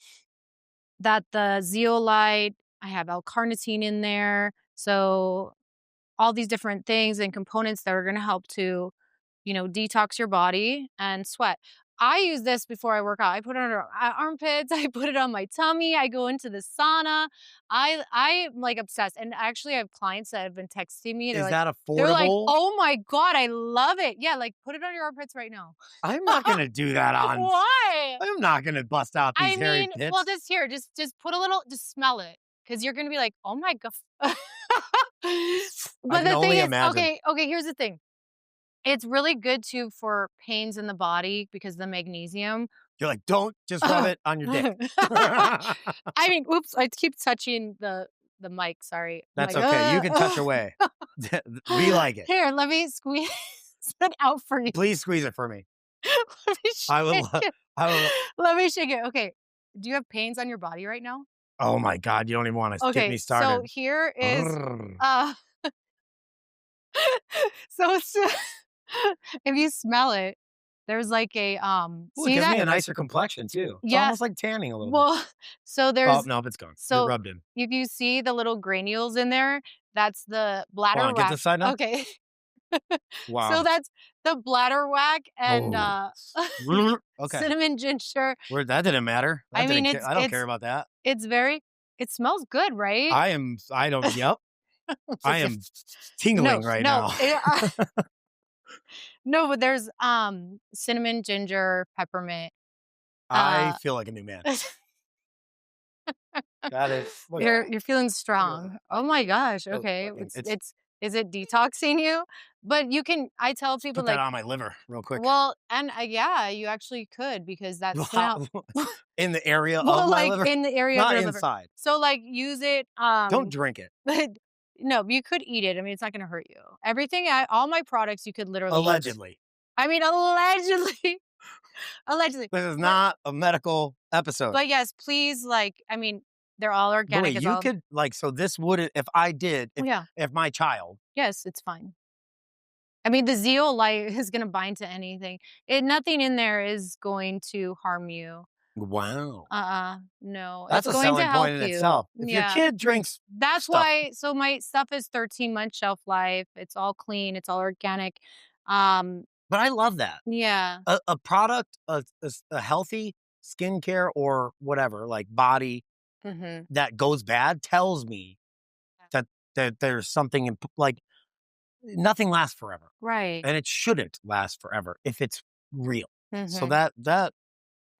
that the zeolite, I have L-carnitine in there. So all these different things and components that are going to help to, detox your body and sweat. I use this before I work out. I put it under armpits. I put it on my tummy. I go into the sauna. I'm like obsessed. And actually, I have clients that have been texting me. Is that they're like, affordable? oh my god, I love it. Yeah, like put it on your armpits right now. I'm not gonna do that on. Why? I'm not gonna bust out these hairy pits. Well, just put a little, just smell it, because you're gonna be like, oh my god. I But can the thing only is, imagine. okay, here's the thing. It's really good too for pains in the body because the magnesium. You're like, don't just rub it on your dick. I mean, oops, I keep touching the mic, sorry. I'm That's like, okay. You can touch away. We like it. Here, let me squeeze it out for you. Please squeeze it for me. Let me I will. shake it. I will. Let me shake it. Okay. Do you have pains on your body right now? Oh my God! You don't even want to get me Okay, so started. here is Brrr. uh so if you smell it, there's like a Ooh, it see gives me that? a nicer complexion too. It's Yeah. almost like tanning a little bit. Well, so Oh there's no, it's gone. It so rubbed in. if you see the little granules in there, that's the Hold bladder on, get whack. this side now. Okay. So Wow. that's the bladder whack and Oh. Okay. cinnamon ginger. Where that didn't matter. That I mean, didn't. I don't care about that. it's very it smells good, right? I am. I don't. Yep. I am No, tingling right no, now. no, but there's cinnamon, ginger, peppermint. I feel like a new man. That is. Look at You're feeling strong. Oh my gosh. that. Okay. It's It's is it detoxing you? But you can I tell people put that like, on my liver real quick. well, and yeah, you actually could because that's gonna In the area of well, my like liver, in the area of not your liver. inside. So like use it Don't drink it. but no, you could eat it. I mean, it's not gonna hurt you. All my products you could literally use. Allegedly. I mean, allegedly. Allegedly. This is not a medical episode. But yes, please, like, I mean, they're all But organic wait, as you well. could like so this wouldn't if I did Yeah. if my child. Yes, it's fine. I mean, the zeolite is gonna bind to anything. Nothing in there is going to harm you. Wow. No. That's It's a going to selling help point in you. itself. If your Yeah. kid drinks That's stuff, why so my stuff is 13-month shelf life. It's all clean, it's all organic. Um, but I love that. yeah. A product, a healthy skincare or whatever, like body Mhm. that goes bad tells me that there's something like nothing lasts forever. Right. And it shouldn't last forever if it's real. So Mhm.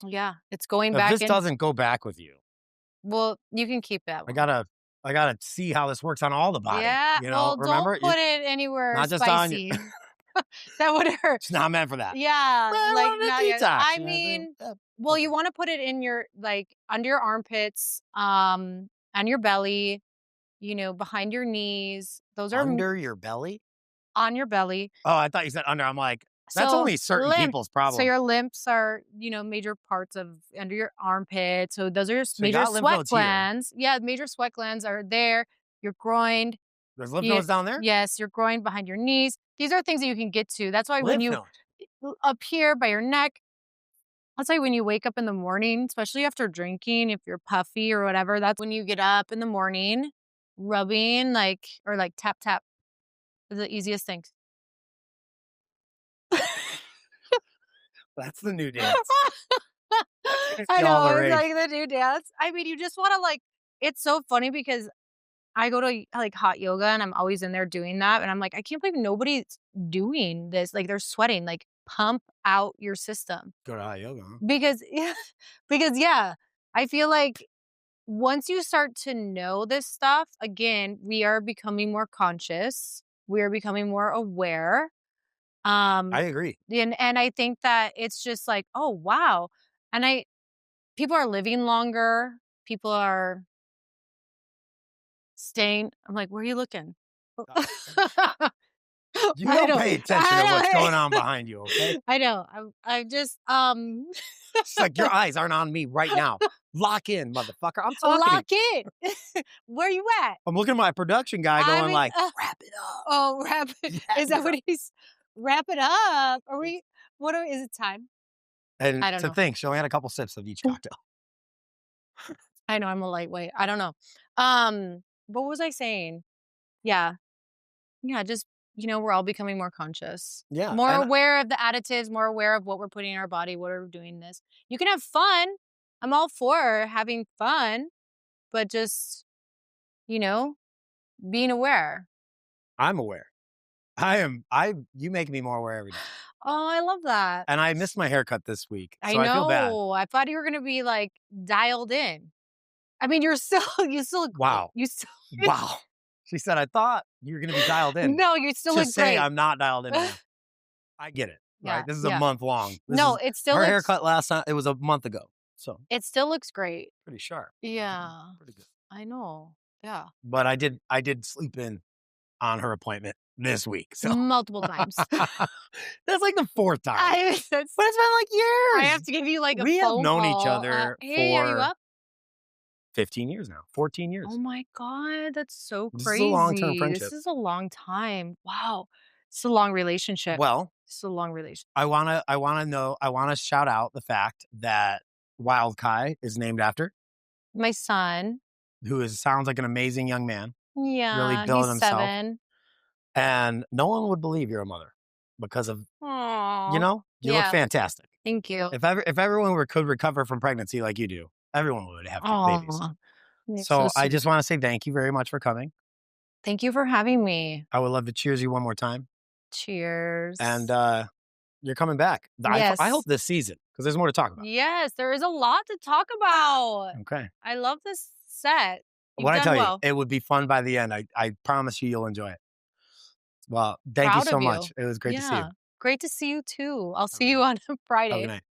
Yeah, it's going if back this in. doesn't go back with you, Well, you can keep that I one. gotta see how this works on all the body. Yeah, well, don't Remember? put it anywhere Not just on you. spicy. That would hurt. It's not meant for that. Yeah, Well, like, on a not yet. detox, I you know what I'm saying? mean, Yeah, well, you okay. wanna put it in your like, under your armpits, and your belly, behind your knees. Those are Under your belly? on your belly. Oh, I thought you said under. I'm like, that's So, only certain limp people's so problem. your limbs are, major parts of under your armpit. So those are your So you major got lymph sweat nodes here. glands. Yeah, major sweat glands are there. Your groin. There's lymph nodes down there? Yes, your groin behind your knees. These are things that you can get to. That's why when Lymph you nodes. up here by your neck, that's why when you wake up in the morning, especially after drinking, if you're puffy or whatever, that's when you get up in the morning, rubbing or tap tap is the easiest thing. That's the new dance. I All the know, it's rage. like the new dance. I mean, you just want to it's so funny because I go to like hot yoga and I'm always in there doing that. And I'm like, I can't believe nobody's doing this. Like they're sweating, like pump out your system. Go to hot yoga, huh? Because, yeah, I feel like once you start to know this stuff, again, we are becoming more conscious. We are becoming more aware. I agree. And I think that it's just like, oh, wow. And people are living longer. People are staying. I'm like, where are you looking? You don't pay attention to what's going on behind you, okay? I know. I'm just It's like your eyes aren't on me right now. Lock in, motherfucker. I'm talking. lock in. Where you at? I'm looking at my production guy going like, wrap it up. Oh, wrap it. Is that what he's wrap it up? Are we is it time? And I don't know. think, she only had a couple sips of each cocktail. I know I'm a lightweight. I don't know. What was I saying? Yeah. Yeah, just we're all becoming more conscious. Yeah. More aware of the additives, more aware of what we're putting in our body, what we're doing this. You can have fun. I'm all for having fun, but just, being aware. I'm aware. You make me more aware every day. Oh, I love that. And I missed my haircut this week. So I know. I feel bad. I thought you were gonna be like dialed in. I mean, you still look wow. great. You still wow. She said, I thought you were gonna be dialed in. No, you still look Just say great. I'm not dialed in now. I get it. Right. This is a month long. It still her looks, haircut last time. It was a month ago. So it still looks great. Pretty sharp. Yeah. Pretty good. I know. Yeah. But I did sleep in on her appointment this week. So multiple times. That's like the fourth time. But it's been like years. I have to give you like a we phone have known call. each other hey, for are you up? 15 years now. 14 years. Oh my God. That's so crazy. This is a long-term friendship. This is a long time. Wow. It's a long relationship. Well, it's a long relationship. I wanna shout out the fact that Wyld Kī is named after my son, who sounds like an amazing young man. Yeah, really building he's himself. 7. And no one would believe you're a mother because of Aww. you look fantastic. Thank you. If everyone could recover from pregnancy like you do, everyone would have babies. So I just want to say thank you very much for coming. Thank you for having me. I would love to cheers you one more time. Cheers. And you're coming back. Yes. I hope this season, because there's more to talk about. Yes, there is a lot to talk about. Okay. I love this set. What I tell you, it would be fun by the end. I promise you'll enjoy it. Well, thank you so much. It was great to see you. Great to see you too. I'll see you on Friday. Have a good night.